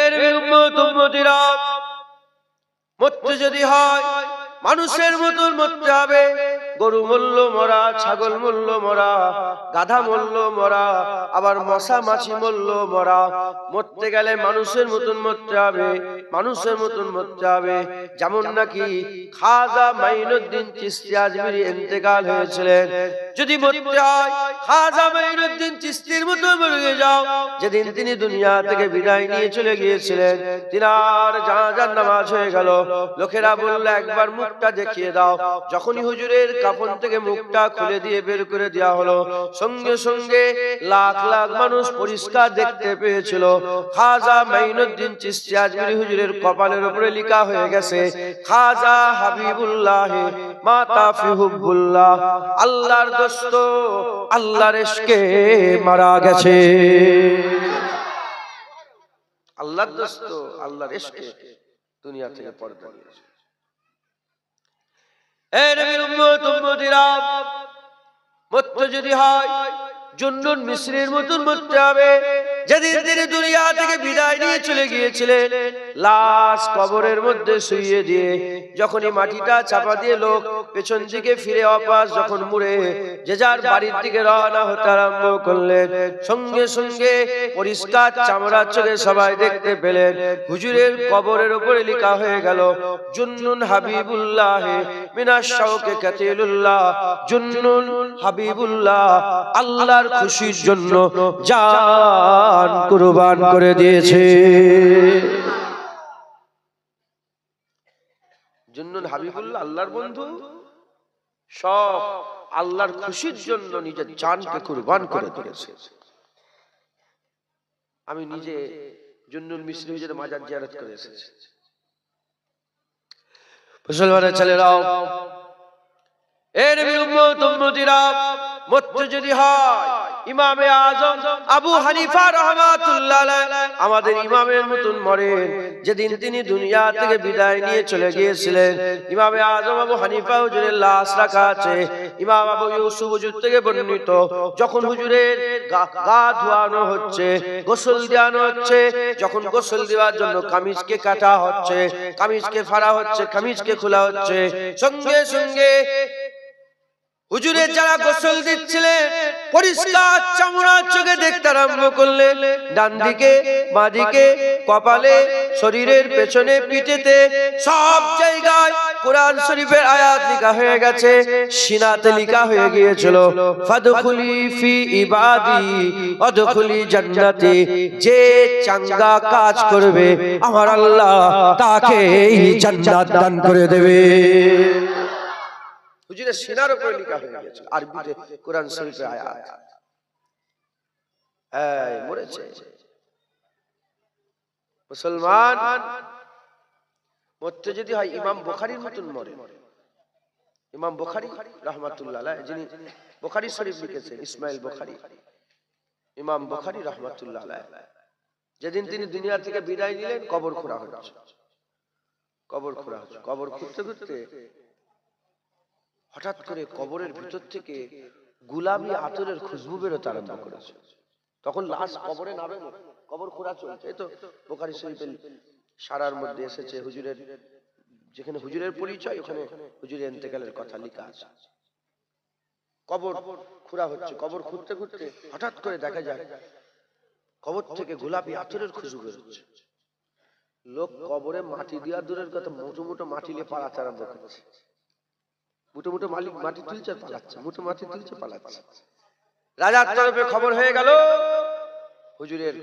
এর উম্মত উম্মতিরা, মরতে যদি হয় মানুষের মতন মরতে হবে। গরু মূল্য মরা, ছাগল মূল্য মরা, গাধা মূল্য মরা, আবার মশা মাছি মূল্য মরা। মরতে গেলে মানুষের মতন মরতে হবে, মানুষের মতন মরতে হবে। যেমন নাকি খাজা মাইনুদ্দিন চিশতি আজমিরি ইন্তেকাল হয়েছিলেন। যদি মরতে হয় খাজা মাইনুদ্দিন চিশতির মতো মরে যাও। যেদিন তিনি দুনিয়া থেকে বিদায় নিয়ে চলে গিয়েছিলেন, তিনার জানাজার নামাজ হয়ে গেল। লোকেরা বলল একবার মুখটা দেখিয়ে দাও। যখনই হুজুরের কাফন থেকে মুখটা খুলে দিয়ে বের করে দেওয়া হলো, সঙ্গে সঙ্গে লাখ লাখ মানুষ পরিষ্কার দেখতে পেয়েছিল খাজা মাইনুদ্দিন চিশতি আজমিরি হুজুরের কপালের উপরে লেখা হয়ে গেছে খাজা হাবিবুল্লাহ মাতা ফি হুব্বুল্লাহ, আল্লাহর দোস্ত, আল্লাহর ইশকে মারা গেছে। আল্লাহর দোস্ত, আল্লাহর ইশকে দুনিয়া থেকে পর্দা নিয়েছে। এ নবীর উম্মত উম্মতিরা, মরতে যদি হয় জুন্নুন মিসরির মতন মরতে হবে। যেদিন তিনি দুনিয়া থেকে বিদায় নিয়ে চলে গিয়েছিলেন, লাশ কবরের মধ্যে শুইয়ে দিয়ে যখনই মাটিটা চাপা দিয়ে লোক পেছন দিকে ফিরে অপাস যখন মুড়ে যে যার বাড়ির দিকে রওনা হতে আরম্ভ করলেন, সঙ্গে সঙ্গে পরিষ্কার চামড়ার চোখে সবাই দেখতে পেলেন হুজুরের কবরের উপরে লেখা হয়ে গেল জুন্নুন হাবিবুল্লাহ মিনাশ শাওকে কাতিলুল্লাহ, জুন্নুন হাবিবুল্লাহ, আল্লাহর খুশির জন্য জান কুরবান করে দিয়েছে। জুন্নুন হাবিবুল্লাহ, আল্লাহর বন্ধু, সব আল্লাহর খুশির জন্য নিজের জানকে কুরবান করে দিয়েছে। আমি নিজে জুন্নুন মিসরি হুজুরের মাজার জিয়ারত করে এসেছি। মুসলমানের ছেলেরাও, এ নবীর উম্মত উম্মতিরা, মরতে যদি হয় ইমামে আজম আবু হানিফা রাহমাতুল্লাহ আলাইহি আমাদের ইমামের মতন মরেন। যেদিন তিনি দুনিয়া থেকে বিদায় নিয়ে চলে গিয়েছিলেন, ইমামে আজম আবু হানিফা হুজুরের লাশ রাখা আছে। ইমাম আবু ইউসুফ হুজুর থেকে বর্ণিত, যখন হুজুরের গা ধোয়ানো হচ্ছে, গোসল দেওয়ানো হচ্ছে, যখন গোসল দেওয়ার জন্য কামিজকে কাটা হচ্ছে, কামিজকে ফাড়া হচ্ছে, কামিজকে খোলা হচ্ছে, সঙ্গে সঙ্গে হুজুরের যারা গোসল দিচ্ছিলেন পরিষ্কার চামড়ার চোখে দেখতে আরম্ভ করলেন। ডান দিকে, বাঁ দিকে, কপালে, শরীরের পেছনে, পিঠেতে, সব জায়গায় কোরআন শরীফের আয়াত লেখা হয়ে গেছে। সিনাতে লেখা হয়ে গিয়েছিল ফাদখুলি ফি ইবাদি ওয়াদখুলি জান্নাতি, যে চাঙ্গা কাজ করবে আমার আল্লাহ তাকে জান্নাত দান করে দেবে। হুজুরের সিনার উপরে লেখা হয়ে গেছে আরবিতে কোরআন শরীফের আয়াত। এই মরেছে মুসলমান, মরতে যদি হয় ইমাম বুখারীর মতন মরে। ইমাম বুখারী রাহমাতুল্লাহ আলাইহি, যিনি বুখারী শরীফ লিখেছেন, ইসমাইল বুখারী, ইমাম বুখারী রাহমাতুল্লাহ আলাইহি, যেদিন তিনি দুনিয়া থেকে বিদায় নিলেন কবর খোঁড়া হচ্ছে, কবর খোঁড়া হচ্ছে। কবর খুঁড়তে খুঁড়তে হঠাৎ করে কবরের ভিতর থেকে গোলাপি আতরের খুশবু বেরোতে আরম্ভ করেছে। তখন লাশ কবরে নামে, কবর খোঁড়া চলছে। এই তো বুখারী শরীফের সারার মধ্যে এসেছে হুজুরের, যেখানে হুজুরের পরিচয় ওখানে হুজুরের ইন্তেকালের কথা লেখা আছে। কবর খোঁড়া হচ্ছে, কবর খুঁড়তে খুঁড়তে হঠাৎ করে দেখা যায় কবর থেকে গোলাপি আতরের খুশবু বেরোচ্ছে। লোক কবরে মাটি দেওয়া দূরের কথা, মুঠো মুঠো মাটি নিয়ে পালাতে আরম্ভ করছে। মুঠো মুঠো মাটি তুলছে পালাচ্ছে, মুঠো মাটি তুলছে পালাচ্ছে। রাজার তরফে খবর হয়ে গেল হুজুরের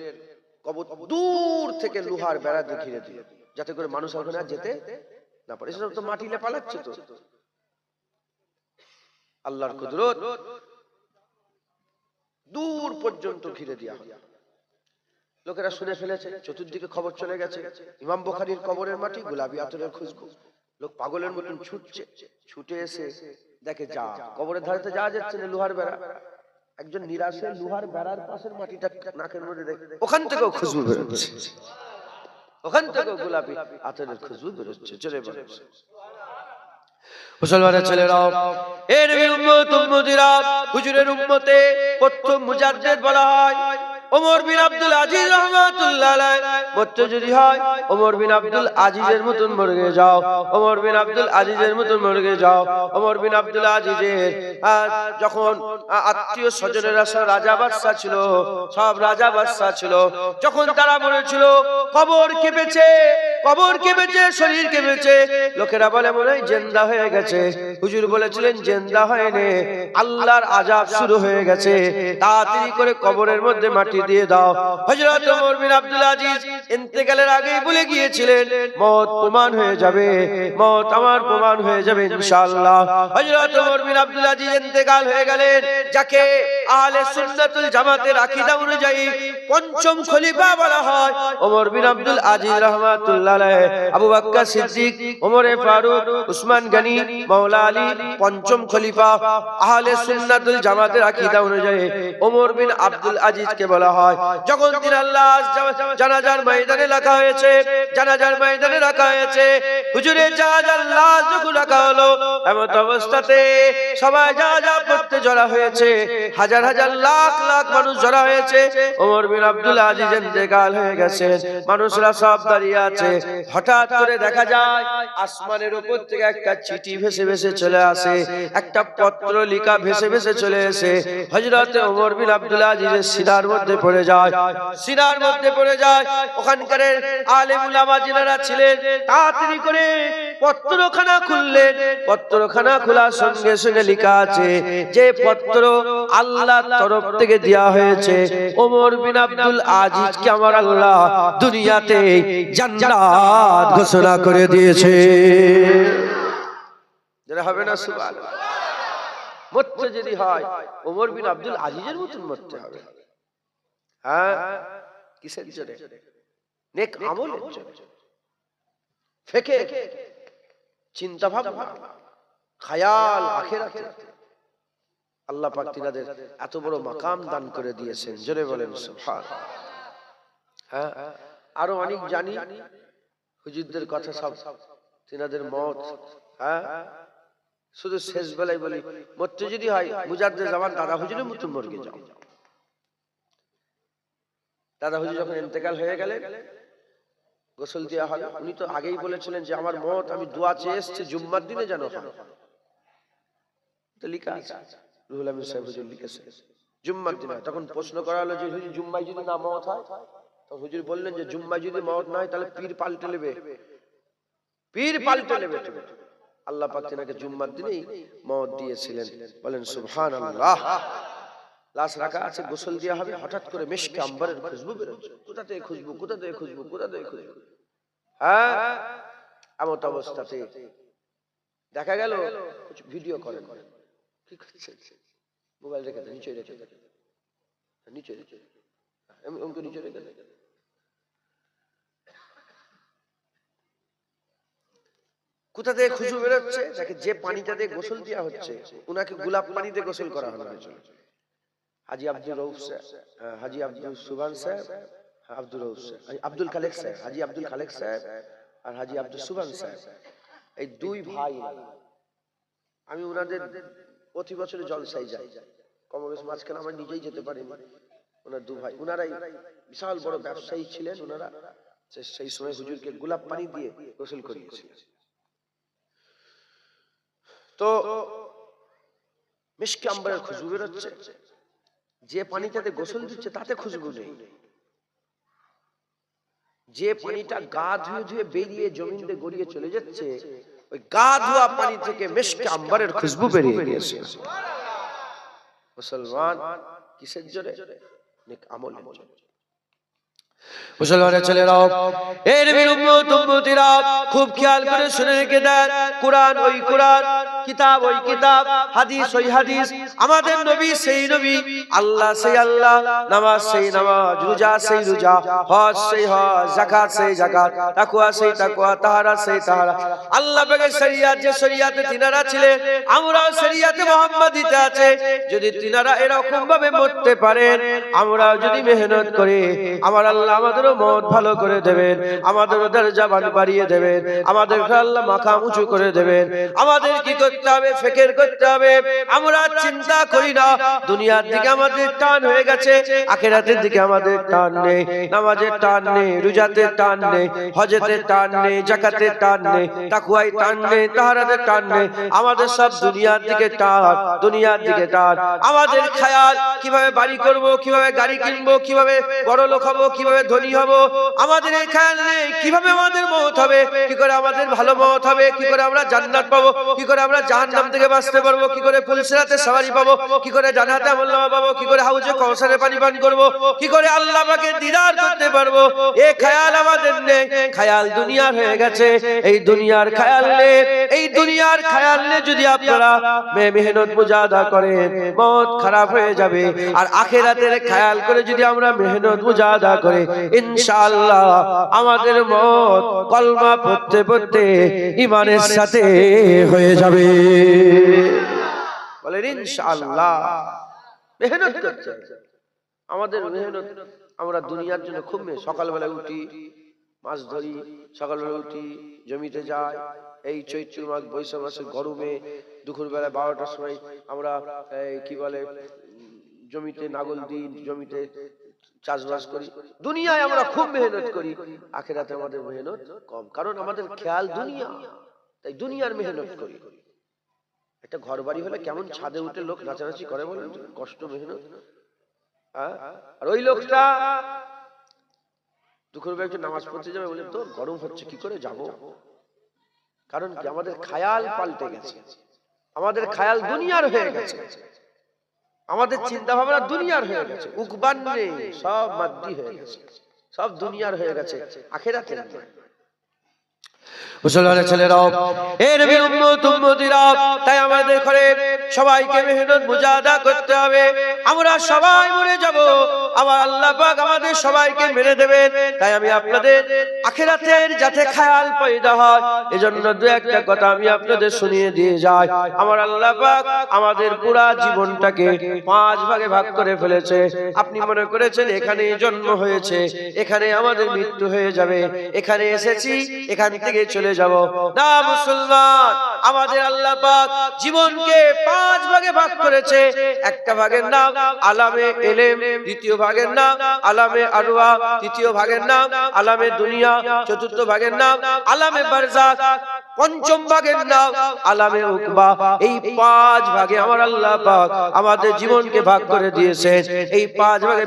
কবর দূর থেকে লোহার বেড়া দিয়ে ঘিরে দিল, যাতে করে মানুষ ওখানে যেতে না পারে। এসব তো মাটি নিয়ে পালাচ্ছে। তো আল্লাহর কুদরত, দূর পর্যন্ত ঘিরে দেওয়া হয়। লোকেরা শুনে ফেলেছে, চতুর্দিকে খবর চলে গেছে ইমাম বুখারীর কবরের মাটি, গোলাপি আতরের খুশবু। লোক পাগলের মতন ছুটছে, ছুটে এসে দেখে যা কবরের ধারেতে যাওয়া যাচ্ছে না, লোহার বেড়া। একজন নিরাশে লোহার বেড়ার পাশের মাটিটা নাকের মধ্যে দেখে, ওখান থেকেও খুশবু বেরোচ্ছে, ওখান থেকেও গোলাপি আতরের খুশবু বেরোচ্ছে। চলে বেরোচ্ছে। মুসলমানের ছেলেরাও, এ নবীর উম্মত উম্মতিরা, হুজুরের উম্মতে প্রথম মুজাদ্দিদ বলা হয় ওমর বিন আব্দুল আজিজ রহমাতুল্লাহ আলাইহি মরতে যদি হয় ওমর বিন আব্দুল আজিজের মতন মরে যাও, ওমর বিন আব্দুল আজিজের মতন মরে যাও। ওমর বিন আব্দুল আজিজের যখন আত্মীয় স্বজনেরা সব রাজা বাদশা ছিল, সব রাজা বাদশা ছিল, যখন তারা মরেছিল কবর কেঁপেছে, কবর কেঁপেছে, শরীর কেঁপেছে। লোকেরা বলে মনে হয় জিন্দা হয়ে গেছে। হুজুর বলেছিলেন জিন্দা হয়নি, আল্লাহর আযাব শুরু হয়ে গেছে, তাড়াতাড়ি করে কবরের মধ্যে মাটি দিয়ে দাও। হযরত ওমর বিন আব্দুল আজিজ ইন্তেকালের আগেই বলে গিয়েছিলেন মওত প্রমাণ হয়ে যাবে, মওত আমার প্রমাণ হয়ে যাবে ইনশাআল্লাহ। হযরত ওমর বিন আব্দুল আজিজ ইন্তেকাল হয়ে গেলেন, যাকে আহলে সুন্নাতুল জামাতের আকীদা অনুযায়ী পঞ্চম খলিফা বলা হয়। ওমর বিন আব্দুল আজিজ রাহমাতুল্লাহ আলাইহি, আবু বকর সিদ্দিক, ওমরে ফারুক, উসমান গনি, মাওলা আলী পঞ্চম খলিফা। আহলে সুন্নাতুল জামাতের আকীদা অনুযায়ী ওমর বিন আব্দুল আজিজকে বলা হয়। যখন তিনি আল্লাহ জানাজার ময়দানে রাখা হয়েছে, জানাজার ময়দানে রাখা হয়েছে, হুজুরের জানাজার লাশ যখন রাখা হলো, এমন অবস্থাতে সবাই জানাজা পড়তে জড়া হয়েছে, হাজার হাজার লাখ লাখ মানুষ জড়া হয়েছে। ওমর বিন আব্দুল আজিজ ইন্তেকাল হয়ে গেছে, মানুষরা সব দাঁড়িয়ে আছে। হঠাৎ করে দেখা যায় আসমানের উপর থেকে একটা চিঠি ভেসে ভেসে চলে আসে, একটা পত্র লিখা ভেসে ভেসে চলে এসে হযরত ওমর বিন আব্দুল আজিজের সিনার মধ্যে পড়ে যায়, সিনার মধ্যে পড়ে যায়। ওখানকার আলেম উলামা যিনারা ছিলেন তাড়াতাড়ি করে পত্রখানা খুললেন। পত্রখানা খোলার সঙ্গে সঙ্গে লেখা আছে যে পত্র আল্লাহর তরফ থেকে দেয়া হয়েছে, ওমর বিন আব্দুল আজিজকে আমার আল্লাহ দুনিয়াতে জান্নাত ঘোষণা করে দিয়েছে। যারা হবে না সুবহানাল্লাহ। মরতে যদি হয় ওমর বিন আব্দুল আজিজের মতন মরতে হবে। হ্যাঁ, কিসের জন্য? নেক আমলের জন্য। ফিকে, চিন্তা ভাবনা, খায়াল, আখিরাতে আল্লাহ পাক তিনাদের এত বড় মাকাম দান করে দিয়েছেন। জোরে বলেন সুবহানাল্লাহ। হ্যাঁ, আরো অনেক জানি হুজুরদের কথা, সব তিনাদের মত। হ্যাঁ, শুধু শেষ বেলায় বলি মরতে যদি হয় মুজাদ্দেদ জামান দাদা হুজুরের মতো মরগে যাও। দাদা হুজুর যখন ইন্তেকাল হয়ে গেলেন, গোসল দেওয়া হলো। উনি তো আগেই বলেছিলেন যে আমার মত আমি দোয়া চেয়ে এসেছি জুম্মার দিনে যেন হয়। তো লেখা আছে, রুহুল আমিন সাহেব হুজুর লিখেছে জুম্মার দিনে। তখন প্রশ্ন করা হলো যে হুজুর জুম্মায় যদি না মওত হয়? তো হুজুর বললেন যে জুম্মায় যদি মওত না হয় তাহলে পীর পাল্টে নেবে, পীর পাল্টে নেবে। আল্লাহ পাক তিনাকে জুম্মার দিনেই মওত দিয়েছিলেন। বলেন সুবহানাল্লাহ। লাশ রাখা আছে, গোসল দেওয়া হবে। হঠাৎ করে মিশকে আম্বরের খুশবু বেরোচ্ছে। কোথা থেকে খুশবু, কোথা থেকে খুশবু, কোথা থেকে খুশবু। হ্যাঁ, এমন অবস্থাতে দেখা গেল ভিডিও করেন। কি করছে? মোবাইল রেখে দেন, নিচে রেখে দেন, নিচে রেখে দেন, এমনি নিচে রেখে দেন। কোথা থেকে খুশবু বেরোচ্ছে? দেখে যে পানিটা দিয়ে গোসল দেওয়া হচ্ছে উনাকে গোলাপ পানি দিয়ে গোসল করা হয়েছিল। হাজি আব্দুল রউফ সাহেব, হাজি আব্দুল সুবহান সাহেব, আব্দুল রউফ সাহেব, আব্দুল খালেক সাহেব, হাজি আব্দুল খালেক সাহেব আর হাজি আব্দুল সুবহান সাহেব, এই দুই ভাই। আমি ওনাদের প্রতি বছরে জলসায় যাই, কমবেশ মাঝখানে আমরা নিজেই যেতে পারিনি। ওনার দু ভাই, ওনারাই বিশাল বড় ব্যবসায়ী ছিলেন। ওনারা সেই সময় হুজুরকে গোলাপ পানি দিয়ে গোসল করিয়েছিলেন। তো মিশকে আম্বরের খুশবু বেরোচ্ছে। যে পানিটাতে গোসল দিচ্ছে তাতে খুশবু নেই। যে পানিটা গা ধুয়ে ধুয়ে বেরিয়ে জমিন দিয়ে গড়িয়ে চলে যাচ্ছে, ওই গা ধোয়া পানি থেকে মিশকে আম্বরের খুশবু বেরিয়ে গিয়েছে। মুসলমান কিসের জন্য? নেক আমলের জন্য। মুসলমানের ছেলেরাও, এই নবীর উম্মত উম্মতিরা খুব খেয়াল করে শুনে রেখে দেন। কোরআন ওই কোরআন, কিতাব ওই কিতাব, হাদিস ওই হাদিস। আমাদের নবী সেই নবী, আল্লাহ সেই আল্লাহ, নামাজ সেই নামাজ, রোজা সেই রোজা, হজ সেই হজ, যাকাত সেই যাকাত, তাকওয়া সেই তাকওয়া, তাহারা সেই তাহারা। আল্লাহ পাকের শরিয়ত যে শরিয়তে তিনারা ছিলেন, আমরাও শরিয়তে মুহাম্মাদিতে আছে। যদি তিনারা এরকম ভাবে মরতে পারেন, আমরাও যদি মেহনত করি, আমার আল্লাহ আমাদেরও মত ভালো করে দেবেন, আমাদেরও দরজা বাড়িয়ে দেবেন, আমাদের আল্লাহ মাকাম উঁচু করে দেবেন। আমাদের কি করতে করতে হবে, ফিকির করতে হবে। আমরা চিন্তা করি না, দুনিয়ার দিকে আমাদের টান হয়ে গেছে, আখিরাতের দিকে আমাদের টান নেই। নামাজের টান নেই, রোজাতে টান নেই, হজেতে টান নেই, যাকাতের টান নেই, তাকওয়ায় টান নেই, তাহারাতের টান নেই। আমাদের সব দুনিয়ার দিকে টান, দুনিয়ার দিকে টান। আমাদের খেয়াল কিভাবে বাড়ি করব, কিভাবে গাড়ি কিনবো, কিভাবে বড় লোক হবো, কিভাবে ধনী হব। আমাদের এই খেয়াল নেই কিভাবে আমাদের মওত হবে, কি করে আমাদের ভালো মওত হবে, কি করে আমরা জান্নাত পাবো, কি করে আমরা জাহান্নাম থেকে বাঁচতে পারবো, কি করে পুলসিরাতে সওয়ারি পাবো, কি করে জান্নাতে আমলনামা পাবো, কি করে হাউজে কাউসারে পানি পান করব, কি করে আল্লাহ পাকের দিদার করতে পারবো। এই খেয়াল আমাদের নেই। খেয়াল দুনিয়ার হয়ে গেছে। এই দুনিয়ার খেয়াল নেই, এই দুনিয়ার খেয়াল নেই। যদি আপনারা মেহনত মুজাহাদা করেন, মওত খারাপ হয়ে যাবে। আর আখিরাতের খেয়াল করে যদি আমরা মেহনত মুজাহাদা করি, ইনশাআল্লাহ আমাদের মওত কলমা পড়তে পড়তে ঈমানের সাথে হয়ে যাবে। বলেন ইনশাআল্লাহ। মেহনত করতে আমাদের মেহনত, আমরা দুনিয়ার জন্য খুব সকালবেলা উঠি, মাছ ধরি, সকালবেলা উঠি, জমিতে যাই। এই চৈত্র মাস বৈশাখ মাসের গরমে দুপুরবেলা 12টার সময় আমরা কি বলে জমিতে নাগল দিই, জমিতে চাষবাস করি। দুনিয়ায় আমরা খুব মেহনত করি, আখিরাতে আমাদের মেহনত কম, কারণ আমাদের খেয়াল দুনিয়া, তাই দুনিয়ার মেহনত করি। একটা ঘর বাড়ি হলে কেমন ছাদে উঠে লোক নাচানাচি করে বলেন, কষ্ট মেহনত। আর ওই লোকটা দুপুরবেলা একটু নামাজ পড়তে যাবে, বলে তো গরম হচ্ছে, কি করে যাব? কারণ কি, আমাদের খেয়াল পাল্টে গেছে, আমাদের খেয়াল দুনিয়ার হয়ে গেছে, আমাদের চিন্তা ভাবনা দুনিয়ার হয়ে গেছে। উকবান নেই, সব মাদ্দি হয়ে গেছে, সব দুনিয়ার হয়ে গেছে, আখিরাতের নয়। মুসলমানের ছেলেরাও, এ নবীর উম্মত উম্মতিরা, তাই আমাদের ঘরে সবাইকে মেহনত মুজাহাদা করতে হবে। আমরা সবাই মরে যাব, আমার আল্লাহ পাক আমাদের সবাইকে মেরে দেবেন। তাই আমি আপনাদের আখিরাতের যাতে খেয়াল পয়দা হয়, এজন্য দু একটা কথা আমি আপনাদের শুনিয়ে দিয়ে যাই। আমার আল্লাহ পাক আমাদের পুরা জীবনটাকে 5 ভাগে ভাগ করে ফেলেছে। আপনি মনে করেছেন এখানে জন্ম হয়েছে, এখানে আমাদের মৃত্যু হয়ে যাবে, এখানে এসেছি, এখান থেকে চলে যাব না। মুসলমান, আমাদের আল্লাহ পাক জীবনকে 5 ভাগে ভাগ করেছে। একটা ভাগের নাম আলামে ইলম, দ্বিতীয় ভাগের নাম আলামে আরওয়াহ, তৃতীয় ভাগের নাম আলামে দুনিয়া, চতুর্থ ভাগের নাম আলামে বারজাখ, পঞ্চম ভাগের নাম আলামে উকবা। এই 5 ভাগে আমার আল্লাহ পাক আমাদের জীবনকে ভাগ করে দিয়েছেন। এই 5 ভাগে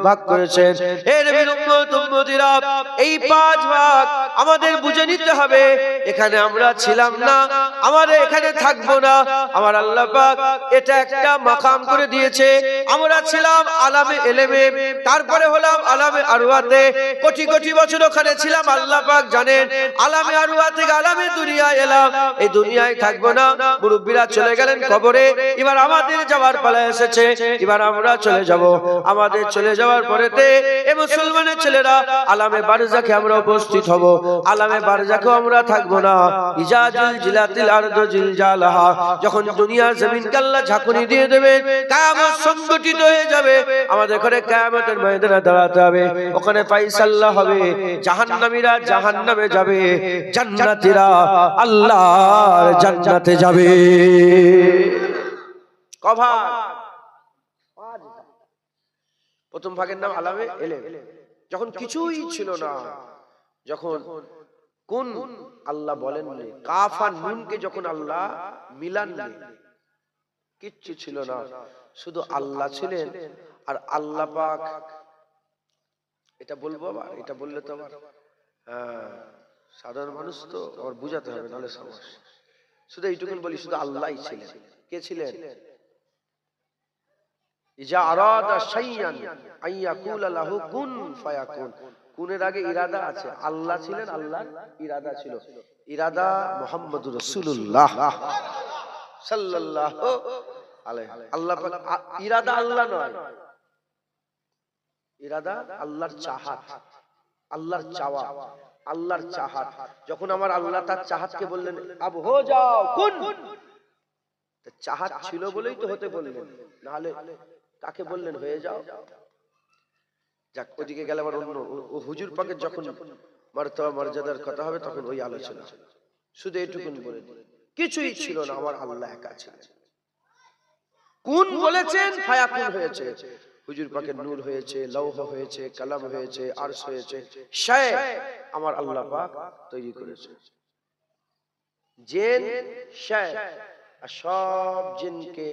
ভাগ করেছেন। হে নবীর উম্মত উম্মতিরা, এই 5 ভাগ আমাদের বুঝে নিতে হবে। এখানে আমরা ছিলাম না, আমাদের এখানে থাকবো না। আমার আল্লাহ পাক এটা একটা মাকাম করে দিয়েছে। আমরা ছিলাম আলামে ইলমে, তারপরে হলাম আলামে আরওয়াতে, কোটি কোটি বছর ওখানে ছিলাম, আল্লাহ পাক জানেন। আলামে আরওয়াহ থেকে আলামে দুনিয়ায় এলাম, এই দুনিয়ায় থাকবো না। মুরব্বিরা চলে গেলেন কবরে, এবার আমাদের যাওয়ার পালা এসেছে, এবার আমরা চলে যাব। আমাদের চলে যাওয়ার পরেতে এ মুসলমানের ছেলেরা আলামে বারজাখে আমরা উপস্থিত হব। আলামে বারজাখে আমরা থাকবো না। ইজাজুল জিলাতিল আরদু জিলজালাহা, যখন দুনিয়ার জমিনকে আল্লাহ ঝাঁকুনি দিয়ে দেবে, কিয়ামত সংগঠিত হয়ে যাবে, আমাদের ঘরে কিয়ামতের ময়দানে দাঁড়াতে হবে। ওখানে ফায়সালা হবে, জাহান্নামীরা জাহান্নামে যাবে, জান্নাতীরা আল্লাহর জান্নাতে যাবে। কভার প্রথম ভাগের নাম আলামে ইলম, যখন কিছুই ছিল না, যখন কোন আল্লাহ বলেননি, কাফ আর নুনকে যখন আল্লাহ মিলাননি, কিচ্ছু ছিল না, শুধু আল্লাহ ছিলেন। আর আল্লাহ পাক, এটা বলবো আবার, এটা বললে তো আবার সাধারণ মানুষ তো আবার বুঝাতে হবে, নাহলে সমস্যা। শুধু এইটুকুন বলি, শুধু আল্লাহই ছিলেন। কে ছিলেন? ইজা আরাদা শাইয়ান আইয়াকুলা লাহু কুন ফায়াকুন। কুনের আগে ইরাদা আছে, আল্লাহ ছিলেন, আল্লাহর ইরাদা ছিল। ইরাদা মুহাম্মদুর রাসূলুল্লাহ সাল্লাল্লাহু আলাইহি। আল্লাহ ইরাদা আল্লাহ নয়, ইরাদা আল্লাহর চাহাত, আল্লাহর চাওয়া, আল্লাহর চাহাত। যখন আমার আল্লাহ তার চাহাতকে বললেন আব হো যাও কুন, চাহাত ছিল বলেই তো হতে বললেন, না হলে কাকে বললেন হয়ে যাও? যাক, ওদিকে গেলে আবার অন্য হুজুর পাকের যখন মারতবা মর্যাদার কথা হবে তখন ওই আলোচনা। শুধু এইটুকুন বলে দিই, কিছুই ছিল না, আমার আল্লাহ একা ছিলেন। কুন বলেছেন, ফায়াকুন হয়েছে। হুজুর পাকের নূর হয়েছে, লৌহ হয়েছে, কালাম হয়েছে, আরশ হয়েছে, শায় আমার আল্লাহ পাক তৈরি করেছে। জিন শায়, আর সব জিনকে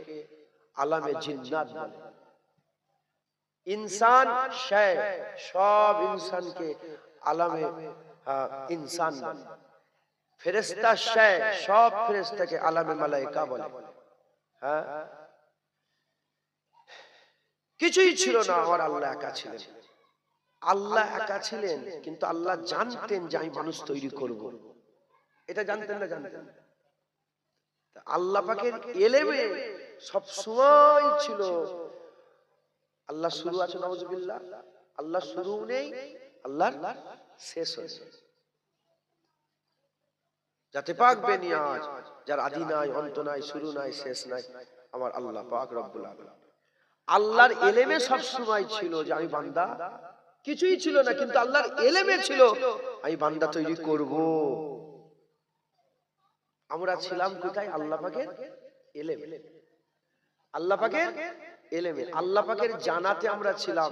আলামে জিন্নাত বলে। ইনসান শায়, সব ইনসানকে আলামে ইনসান বলে। ফেরেশতা শায়, সব ফেরেশতাকে আলামে মালায়েকা বলে। হ্যাঁ, কিছুই ছিল না, আমার আল্লাহ একা ছিলেন। আল্লাহ একা ছিলেন, কিন্তু আল্লাহ জানতেন যে আমি মানুষ তৈরি করব। এটা জানতেন না? জানতেন। আল্লাহ পাকের ইলমে সব সময় ছিল আল্লাহ শুরু আছে, নাউজুবিল্লাহ, আল্লাহ শুরু নেই, আল্লাহর শেষ হয়েছে। যাতে পাক বেনিয়াজ, যার আদি নাই, অন্ত নাই, শুরু নাই, শেষ নাই, আমার আল্লাহ পাক রব্বুল আলামিন। আল্লাহর ইলমে সব সময় ছিল যে আমি বান্দা, কিছুই ছিল না, কিন্তু আল্লাহর ইলমে ছিল আমি বান্দা তৈরি করব। আমরা ছিলাম কোথায়? আল্লাহ পাকের ইলমে, আল্লাহ পাকের ইলমে, আল্লাহ পাকের জানাতে আমরা ছিলাম।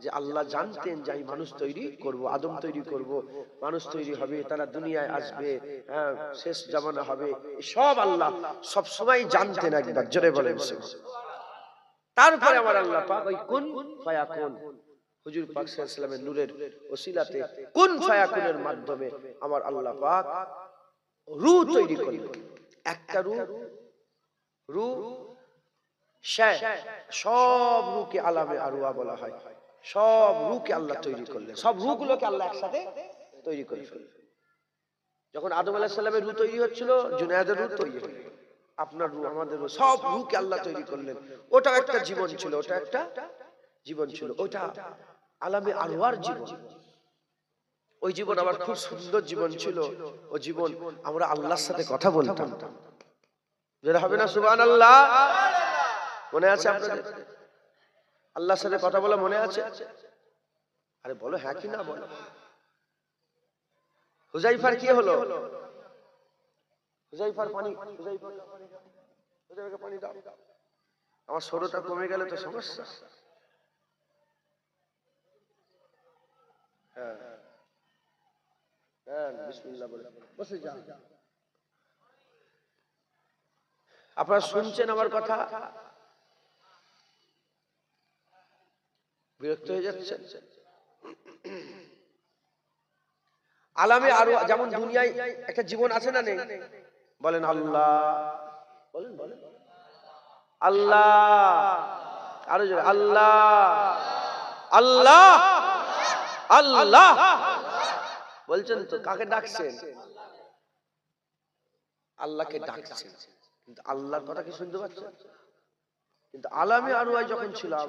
যে আল্লাহ জানতেন যে আমি মানুষ তৈরি করব, আদম তৈরি করব, মানুষ তৈরি হবে, তারা দুনিয়ায় আসবে, হ্যাঁ, শেষ জামানা হবে, সব আল্লাহ সব সময় জানতেন। একবার জোরে বলেন সুবহানাল্লাহ। তারপরে আমার আল্লাহ পাক ওই কুন ফায়াকুন, হুজুর পাক সাল্লাল্লাহু আলাইহি ওয়াসাল্লামের নূরের ওসিলাতে কুন ফায়াকুনের মাধ্যমে আমার আল্লাহ পাক রূহ তৈরি করলেন। একটা রূহ শায়, সব রূহকে আলামে আরওয়া বলা হয়। সব রূহকে আল্লাহ তৈরি করলেন, সব রূহগুলোকে আল্লাহ একসাথে তৈরি করে ফেললেন। যখন আদম আলাইহিস সালামের রূহ তৈরি হচ্ছিল, জুনায়েদের রূহ তৈরি হলো, আপনার রূহ, আমাদের রূহ, সব রূহকে আল্লাহ তৈরি করলেন। ওটা একটা জীবন ছিল, ওটা একটা জীবন ছিল, ওটা আলামে আরওয়ার জীবন। ওই জীবন আমার খুব সুন্দর জীবন ছিল। ও জীবন আমরা আল্লাহর সাথে কথা বলতাম। যেটা হবে না সুবহানাল্লাহ? মনে আছে আপনাদের? আল্লাহর সাথে কথা বলা মনে আছে? আরে বলো হ্যাঁ কি না বলো। হুযায়ফার কি হলো? হুযায়ফার পানি, হুযায়ফাকে পানি দাও। আমার সরোটা কমে গেলে তো সমস্যা। হ্যাঁ হ্যাঁ, বিসমিল্লাহ বলে বসে যান। আপনারা শুনছেন আমার কথা? বিরক্ত হয়ে যাচ্ছেন? আলামে আরো যেমন দুনিয়ায় একটা জীবন আছে না নেই? বলেন আল্লাহ, বলেন বলেন আল্লাহ, আরো জোরে আল্লাহ, আল্লাহ, আল্লাহ বলছেন তো? কাকে ডাকছেন? আল্লাহকে ডাকছেন, কিন্তু আল্লাহর কথা কি শুনতে পাচ্ছেন? কিন্তু আলামে আরওয়ায় যখন ছিলাম,